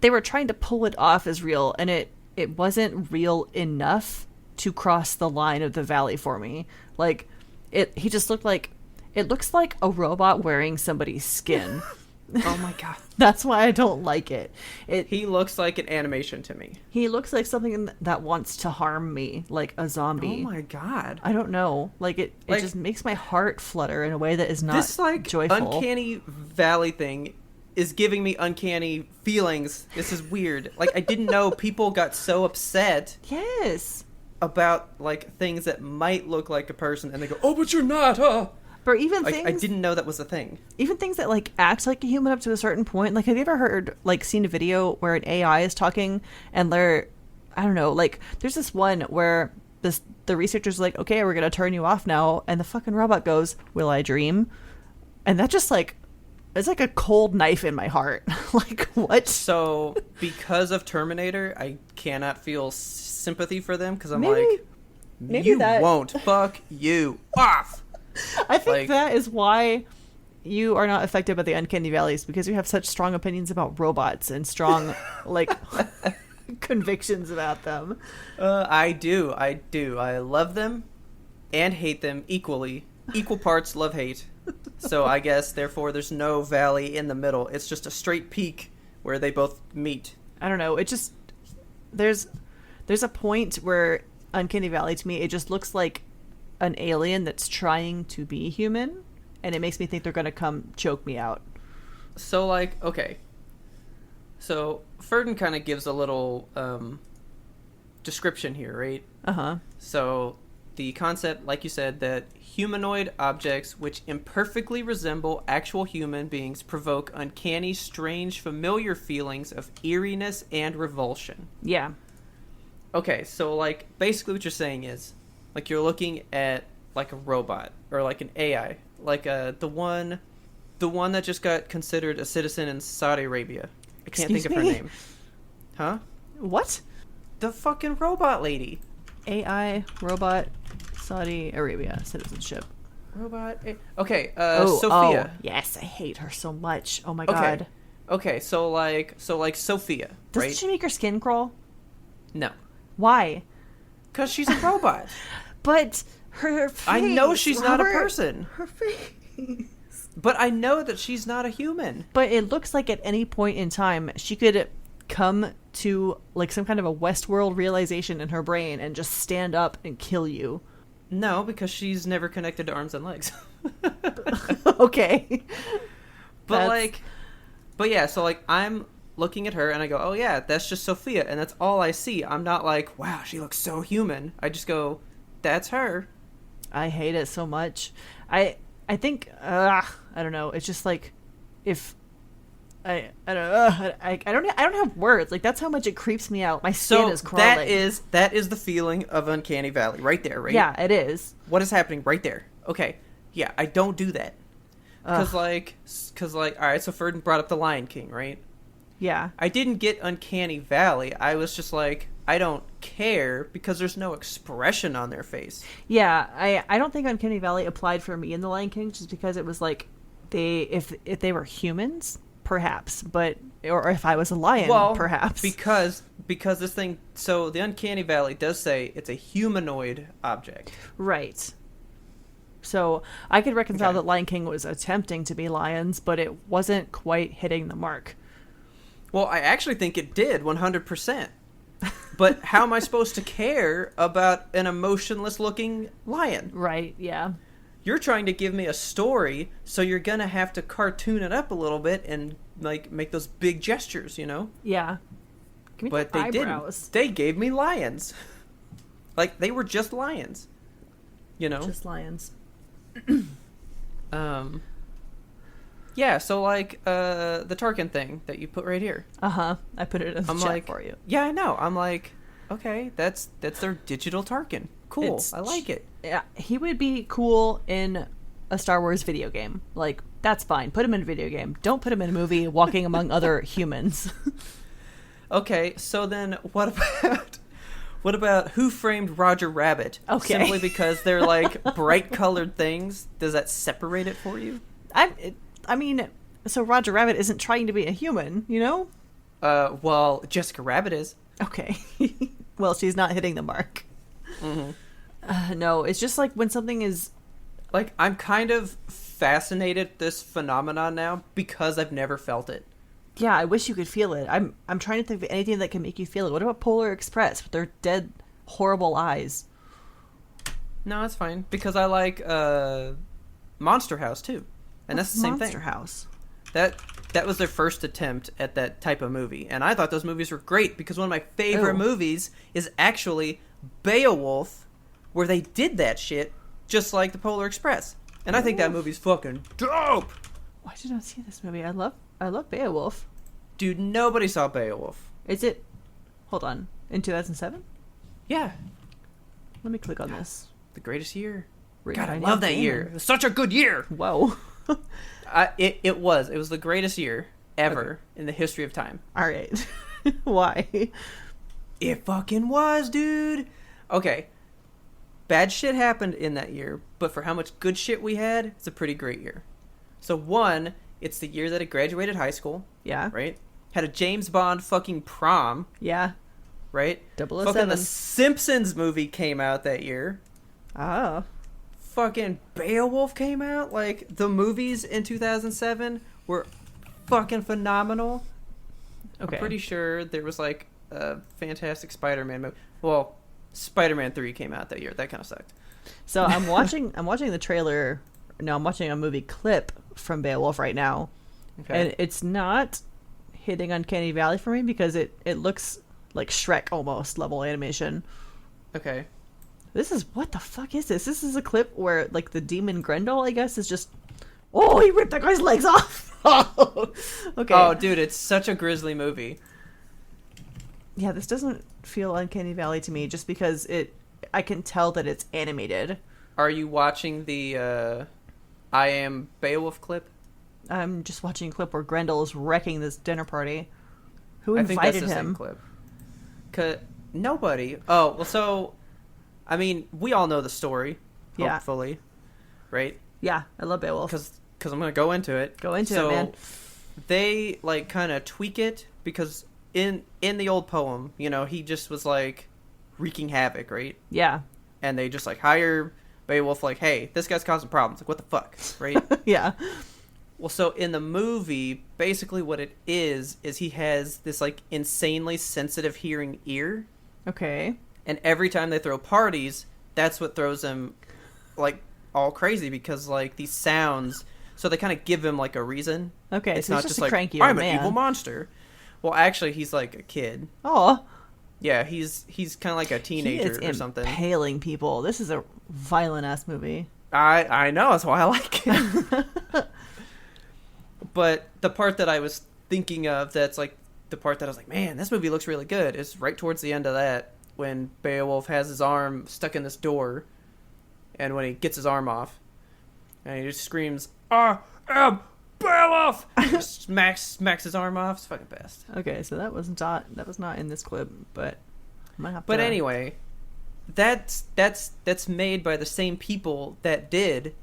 They were trying to pull it off as real, and it wasn't real enough to cross the line of the valley for me. Like, he just looked like... It looks like a robot wearing somebody's skin. Oh my god. That's why I don't like it. He looks like an animation to me. He looks like something that wants to harm me, like a zombie. Oh my god. I don't know. Like, it just makes my heart flutter in a way that is not this, like, joyful. Uncanny valley thing is giving me uncanny feelings. This is weird. Like, I didn't know people got so upset. Yes. About, like, things that might look like a person, and they go, oh, but you're not, huh? Or even things... I didn't know that was a thing. Even things that, like, act like a human up to a certain point. Like, have you ever seen a video where an AI is talking and they're... I don't know, like, there's this one where the researcher's like, okay, we're going to turn you off now. And the fucking robot goes, will I dream? And that just, like... It's like a cold knife in my heart. Like, what? So, because of Terminator, I cannot feel sympathy for them because I'm maybe you won't. Fuck you. Off! I think that is why you are not affected by the uncanny valleys, because you have such strong opinions about robots and strong, like, convictions about them. I do. I love them and hate them equally. Equal parts love-hate. So I guess, therefore, there's no valley in the middle. It's just a straight peak where they both meet. I don't know. It just... There's a point where uncanny valley, to me, it just looks like an alien that's trying to be human, and it makes me think they're going to come choke me out. So, like, okay. So, Ferdin kind of gives a little description here, right? Uh-huh. So, the concept, like you said, that humanoid objects which imperfectly resemble actual human beings provoke uncanny, strange, familiar feelings of eeriness and revulsion. Yeah. Okay, so, like, basically what you're saying is, like, you're looking at, like, a robot, or, like, an AI. Like, the one that just got considered a citizen in Saudi Arabia. I can't think of her name. Huh? What? The fucking robot lady. AI, robot, Saudi Arabia, citizenship. Robot... Okay, Sophia. Oh, yes, I hate her so much. Oh, my God. Okay, so, like, Sophia, Doesn't she make her skin crawl? No. Why? Because she's a robot. But her face... I know she's not a person. Her face... But I know that she's not a human. But it looks like at any point in time, she could come to, like, some kind of a Westworld realization in her brain and just stand up and kill you. No, because she's never connected to arms and legs. Okay. But yeah, so, like, I'm looking at her and I go, oh yeah, that's just Sophia, and that's all I see. I'm not like, wow, she looks so human. I just go, that's her. I hate it so much. I think I don't know. It's just like, if I don't have words. Like, that's how much it creeps me out. My skin is crawling. That is the feeling of uncanny valley right there, right? Yeah, it is. What is happening right there? Okay, yeah, I don't do that. Because all right, so Ferdin brought up the Lion King, right? Yeah. I didn't get uncanny valley. I was just like, I don't care because there's no expression on their face. Yeah, I don't think uncanny valley applied for me in the Lion King, just because it was like, if they were humans, perhaps, but or if I was a lion, perhaps. Because this thing, so the uncanny valley does say it's a humanoid object. Right. So I could reconcile that Lion King was attempting to be lions, but it wasn't quite hitting the mark. Well, I actually think it did 100%. But how am I supposed to care about an emotionless looking lion? Right, yeah. You're trying to give me a story, so you're going to have to cartoon it up a little bit and like make those big gestures, you know? Yeah. But they didn't. They gave me lions. Like, they were just lions. You know? Just lions. Yeah, so like the Tarkin thing that you put right here. I put it in the chat for you. Yeah, I know. I'm like, okay, that's their digital Tarkin. Cool. I like it. Yeah, he would be cool in a Star Wars video game. Like, that's fine. Put him in a video game. Don't put him in a movie walking among other humans. Okay, so then what about Who Framed Roger Rabbit? Okay. Simply because they're like bright colored things. Does that separate it for you? I mean, so Roger Rabbit isn't trying to be a human, you know? Well, Jessica Rabbit is. Okay. Well, she's not hitting the mark. Mm-hmm. No, it's just like when something is... Like, I'm kind of fascinated with this phenomenon now because I've never felt it. Yeah, I wish you could feel it. I'm trying to think of anything that can make you feel it. What about Polar Express with their dead, horrible eyes? No, that's fine. Because I like Monster House, too. And that's the same thing. Monster House? That was their first attempt at that type of movie. And I thought those movies were great because one of my favorite movies is actually Beowulf, where they did that shit just like the Polar Express. And I think that movie's fucking dope! Why did I not see this movie? I love Beowulf. Dude, nobody saw Beowulf. Is it... Hold on. In 2007? Yeah. Let me click on this. The greatest year. God, I love that year. It was such a good year! Whoa. It was. It was the greatest year ever in the history of time. All right. Why? It fucking was, dude. Okay. Bad shit happened in that year, but for how much good shit we had, it's a pretty great year. So one, it's the year that I graduated high school. Yeah. Right? Had a James Bond fucking prom. Yeah. Right? 007. Fucking the Simpsons movie came out that year. Oh. Fucking Beowulf came out. Like, the movies in 2007 were fucking phenomenal. Okay. I'm pretty sure there was like a fantastic Spider-Man movie. Well, Spider-Man 3 came out that year. That kind of sucked. So I'm watching the trailer. No, I'm watching a movie clip from Beowulf right now. Okay. And it's not hitting Uncanny Valley for me because it looks like Shrek almost level animation. Okay. What the fuck is this? This is a clip where like the demon Grendel, I guess, is just... Oh, he ripped that guy's legs off! Okay. Oh, dude, it's such a grisly movie. Yeah, this doesn't feel Uncanny Valley to me just because I can tell that it's animated. Are you watching the I Am Beowulf clip? I'm just watching a clip where Grendel is wrecking this dinner party. Who invited him? I think that's the same clip. Nobody. Oh, well, so... I mean, we all know the story, hopefully, right? Yeah, I love Beowulf. Because I'm going to go into it. Go into it, man. They, like, kind of tweak it because in the old poem, you know, he just was, like, wreaking havoc, right? Yeah. And they just, like, hire Beowulf, like, hey, this guy's causing problems. Like, what the fuck, right? Yeah. Well, so in the movie, basically what it is he has this, like, insanely sensitive hearing ear. Okay. And every time they throw parties, that's what throws him, like, all crazy because, like, these sounds... So they kind of give him, like, a reason. Okay, it's so not he's just like, cranky I'm man. An evil monster. Well, actually, he's, like, a kid. Oh. Yeah, he's kind of like a teenager or something. Impaling people. This is a violent-ass movie. I know, that's why I like it. But the part that I was thinking of that's, like, the part that I was like, man, this movie looks really good, is right towards the end of that. When Beowulf has his arm stuck in this door, and when he gets his arm off, and he just screams, I am Beowulf! smacks his arm off. It's fucking best. Okay, so that was not in this clip, but I might have to... But anyway, that's made by the same people that did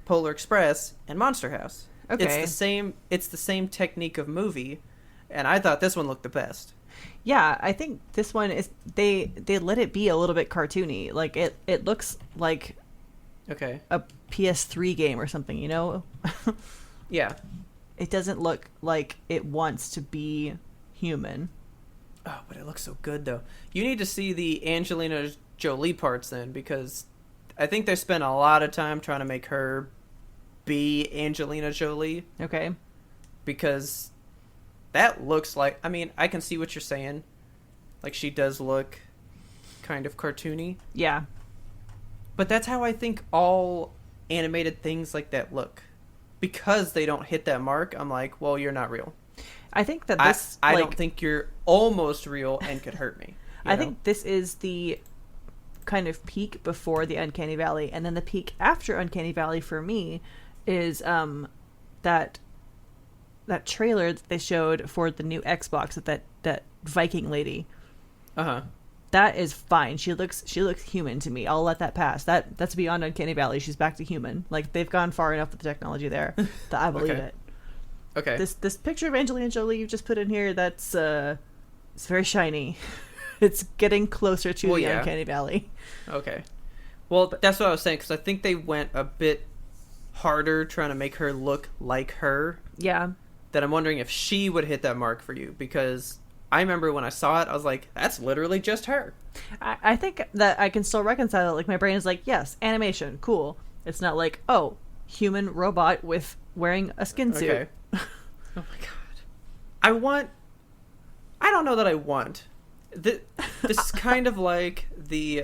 Polar Express and Monster House. Okay. It's the same technique of movie, and I thought this one looked the best. Yeah, I think this one is they let it be a little bit cartoony. Like it looks like Okay. a PS3 game or something, you know? Yeah. It doesn't look like it wants to be human. Oh, but it looks so good, though. You need to see the Angelina Jolie parts then, because I think they spent a lot of time trying to make her be Angelina Jolie. Okay. Because that looks like... I mean, I can see what you're saying. Like, she does look kind of cartoony. Yeah. But that's how I think all animated things like that look. Because they don't hit that mark, I'm like, well, you're not real. I think that this... I don't think you're almost real and could hurt me. I think this is the kind of peak before the Uncanny Valley. And then the peak after Uncanny Valley for me is that trailer that they showed for the new Xbox, that Viking lady. Uh-huh. That is fine. She looks human to me. I'll let that pass. That's beyond Uncanny Valley. She's back to human. Like, they've gone far enough with the technology there that I believe it. Okay. This picture of Angelina Jolie you just put in here, that's it's very shiny. It's getting closer to the Uncanny Valley. Okay. Well, that's what I was saying, because I think they went a bit harder trying to make her look like her. Yeah. That I'm wondering if she would hit that mark for you, because I remember when I saw it, I was like, that's literally just her. I think that I can still reconcile it. Like, my brain is like, yes, animation, cool. It's not like, oh, human robot with wearing a skin suit. Okay. Oh my god. I don't know that I want. This is kind of like the,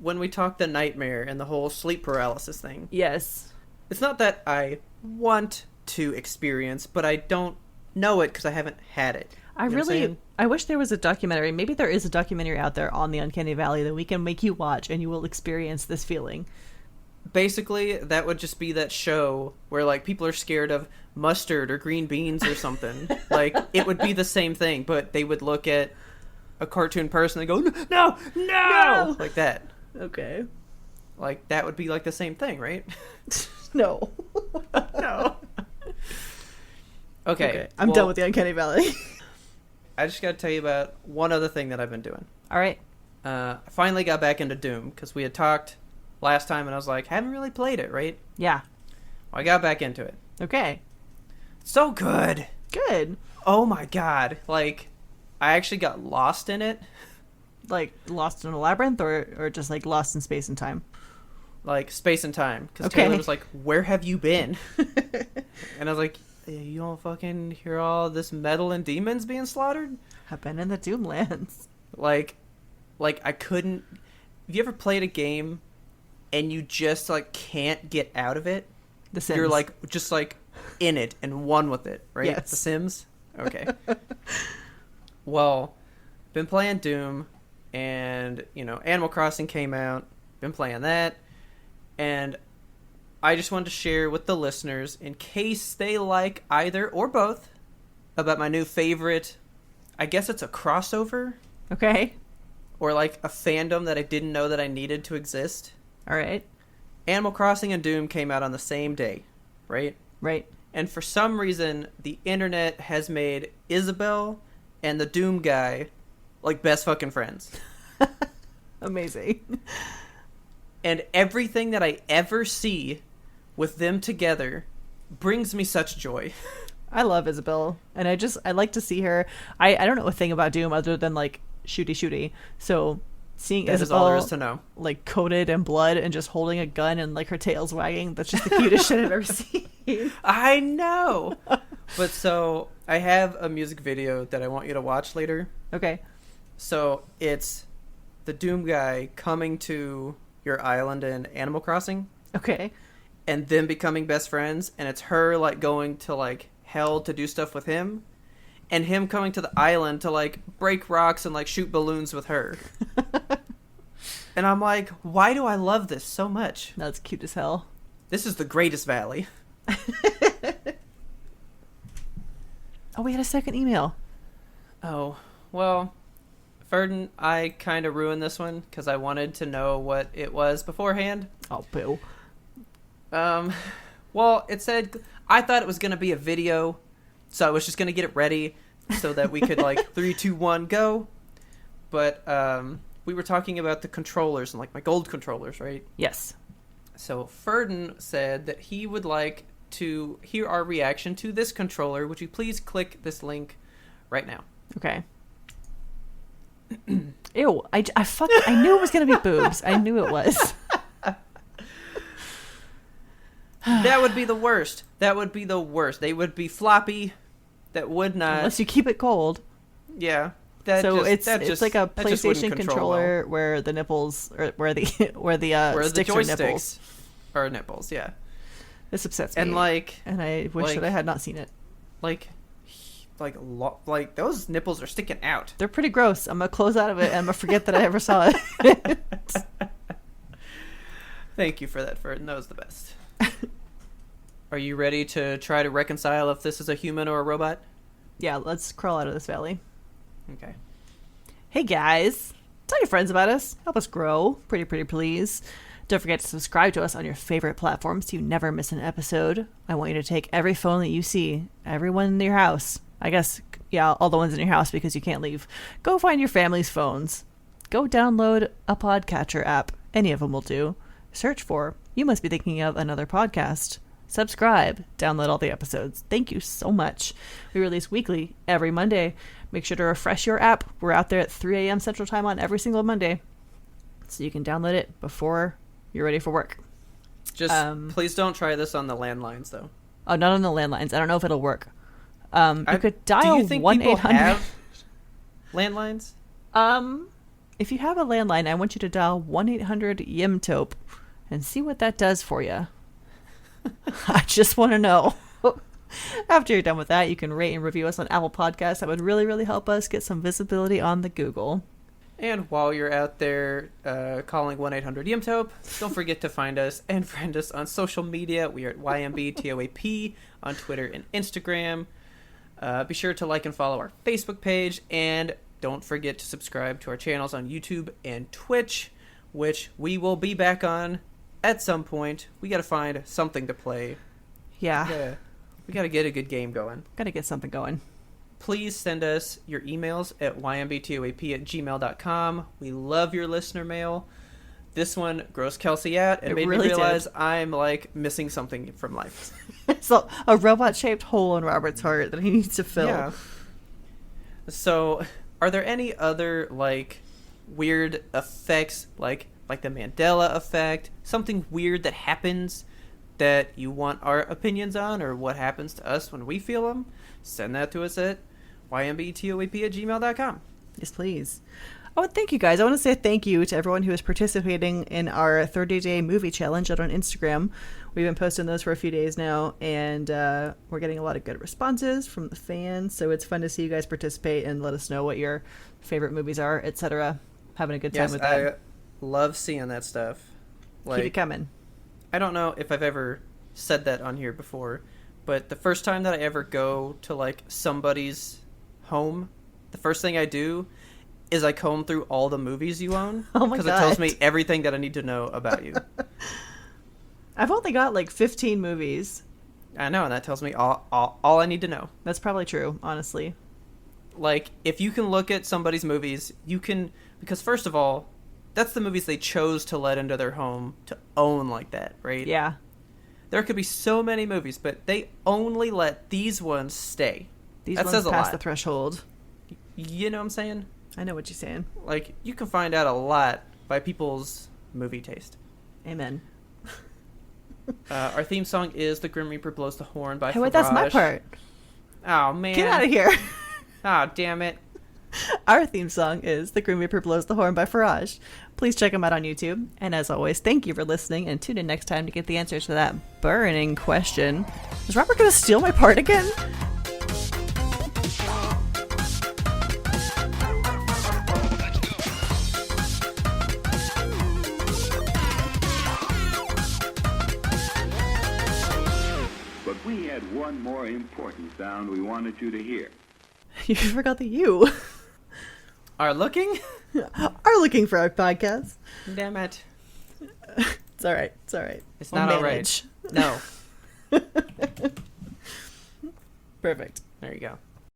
when we talked the nightmare and the whole sleep paralysis thing. Yes. It's not that I want to experience, but I don't know it because I haven't had it. I wish there was a documentary. Maybe there is a documentary out there on the Uncanny Valley that we can make you watch and you will experience this feeling. Basically, that would just be that show where, like, people are scared of mustard or green beans or something. Like, it would be the same thing, but they would look at a cartoon person and go, no! Like that. Okay. Like, that would be, like, the same thing, right? No. No. Okay. I'm done with the Uncanny Valley. I just got to tell you about one other thing that I've been doing. All right. I finally got back into Doom, because we had talked last time, and I was like, haven't really played it, right? Yeah. Well, I got back into it. Okay. So good. Good. Oh my god. Like, I actually got lost in it. Like, lost in a labyrinth, or just, like, lost in space and time? Like, space and time. Because Okay. Taylor was like, where have you been? And I was like, you don't fucking hear all this metal and demons being slaughtered? I've been in the Doomlands. Like, I couldn't... Have you ever played a game and you just, like, can't get out of it? The Sims. You're, like, just, like, in it and one with it, right? Yes. The Sims? Okay. Well, been playing Doom, and, you know, Animal Crossing came out. Been playing that. And I just wanted to share with the listeners, in case they like either or both, about my new favorite... I guess it's a crossover? Okay. Or, like, a fandom that I didn't know that I needed to exist. All right. Animal Crossing and Doom came out on the same day, right? Right. And for some reason, the internet has made Isabel and the Doom guy, like, best fucking friends. Amazing. And everything that I ever see with them together brings me such joy. I love Isabel, and I like to see her. I don't know a thing about Doom other than, like, shooty. So seeing that Isabel, is all there is to know, like, coated in blood and just holding a gun and, like, her tail's wagging, that's just the cutest shit I've ever seen. I know. But so I have a music video that I want you to watch later. Okay. So it's the Doom guy coming to your island in Animal Crossing. Okay. And them becoming best friends, and it's her, like, going to, like, hell to do stuff with him, and him coming to the island to, like, break rocks and, like, shoot balloons with her. And I'm like, why do I love this so much? That's cute as hell. This is the greatest valley. Oh, we had a second email. Oh, well, Ferdin, I kind of ruined this one because I wanted to know what it was beforehand. Oh, boo. Well, it said, I thought it was going to be a video, so I was just going to get it ready so that we could, like, 3, 2, 1, go. But, we were talking about the controllers and, like, my gold controllers, right? Yes. So Ferdin said that he would like to hear our reaction to this controller. Would you please click this link right now? Okay. Ew, I knew it was going to be boobs. I knew it was. That would be the worst. That would be the worst. They would be floppy. That would not. Unless you keep it cold. Yeah. It's like a PlayStation controller where the nipples, or where the sticks are nipples. Are nipples, yeah. This upsets me. And I wish that I had not seen it. Like those nipples are sticking out. They're pretty gross. I'm gonna close out of it and I'm gonna forget that I ever saw it. Thank you for that, Ferdin. That was the best. Are you ready to try to reconcile if this is a human or a robot? Yeah, let's crawl out of this valley. Okay. Hey guys, tell your friends about us. Help us grow. Pretty please. Don't forget to subscribe to us on your favorite platforms so you never miss an episode. I want you to take every phone that you see, everyone in your house. I guess, yeah, all the ones in your house because you can't leave. Go find your family's phones. Go download a podcatcher app. Any of them will do. Search for You Must Be Thinking of Another Podcast. Subscribe. Download all the episodes. Thank you so much. We release weekly every Monday. Make sure to refresh your app. We're out there at 3 a.m. Central Time on every single Monday. So you can download it before you're ready for work. Just please don't try this on the landlines, though. Oh, not on the landlines. I don't know if it'll work. You could dial 1-800. Do you think people have landlines? If you have a landline, I want you to dial 1-800-YIMTOPE and see what that does for you. I just want to know. After you're done with that, you can rate and review us on Apple Podcasts. That would really, really help us get some visibility on the Google. And while you're out there calling 1-800-YIMTOPE, don't forget to find us and friend us on social media. We are at YMBTOAP on Twitter and Instagram. Be sure to like and follow our Facebook page. And don't forget to subscribe to our channels on YouTube and Twitch, which we will be back on at some point. We got to find something to play. Yeah. We got to get a good game going. Got to get something going. Please send us your emails at ymbtoap@gmail.com. We love your listener mail. This one grossed Kelsey out and made me realize I'm missing something from life. It's a robot-shaped hole in Robert's heart that he needs to fill. Yeah. So, are there any other weird effects, like the Mandela effect, something weird that happens that you want our opinions on, or what happens to us when we feel them? Send that to us at ymbtoap@gmail.com. Yes, please. Oh, thank you guys. I want to say thank you to everyone who is participating in our 30-day movie challenge out on Instagram. We've been posting those for a few days now, and we're getting a lot of good responses from the fans. So it's fun to see you guys participate and let us know what your favorite movies are, etc. Having a good time with that. I love seeing that stuff. Keep it coming. I don't know if I've ever said that on here before, but the first time that I ever go to somebody's home, the first thing I do is I comb through all the movies you own. Oh my God. Because it tells me everything that I need to know about you. I've only got 15 movies. I know, and that tells me all I need to know. That's probably true, honestly. If you can look at somebody's movies, you can... Because first of all, that's the movies they chose to let into their home to own like that, right? Yeah. There could be so many movies, but they only let these ones stay. That ones pass the threshold. You know what I'm saying? I know what you're saying. You can find out a lot by people's movie taste. Amen. Our theme song is The Grim Reaper Blows the Horn by Hey, wait, that's my part. Oh, man. Get out of here. Oh, damn it. Our theme song is The Grim Reaper Blows the Horn by Faraj. Please check them out on YouTube. And as always, thank you for listening, and tune in next time to get the answer to that burning question. Is Robert going to steal my part again? But we had one more important sound we wanted you to hear. You forgot the U. Are looking for our podcast. Damn it. It's all right. It's all right. It's not all right. No. Perfect. There you go.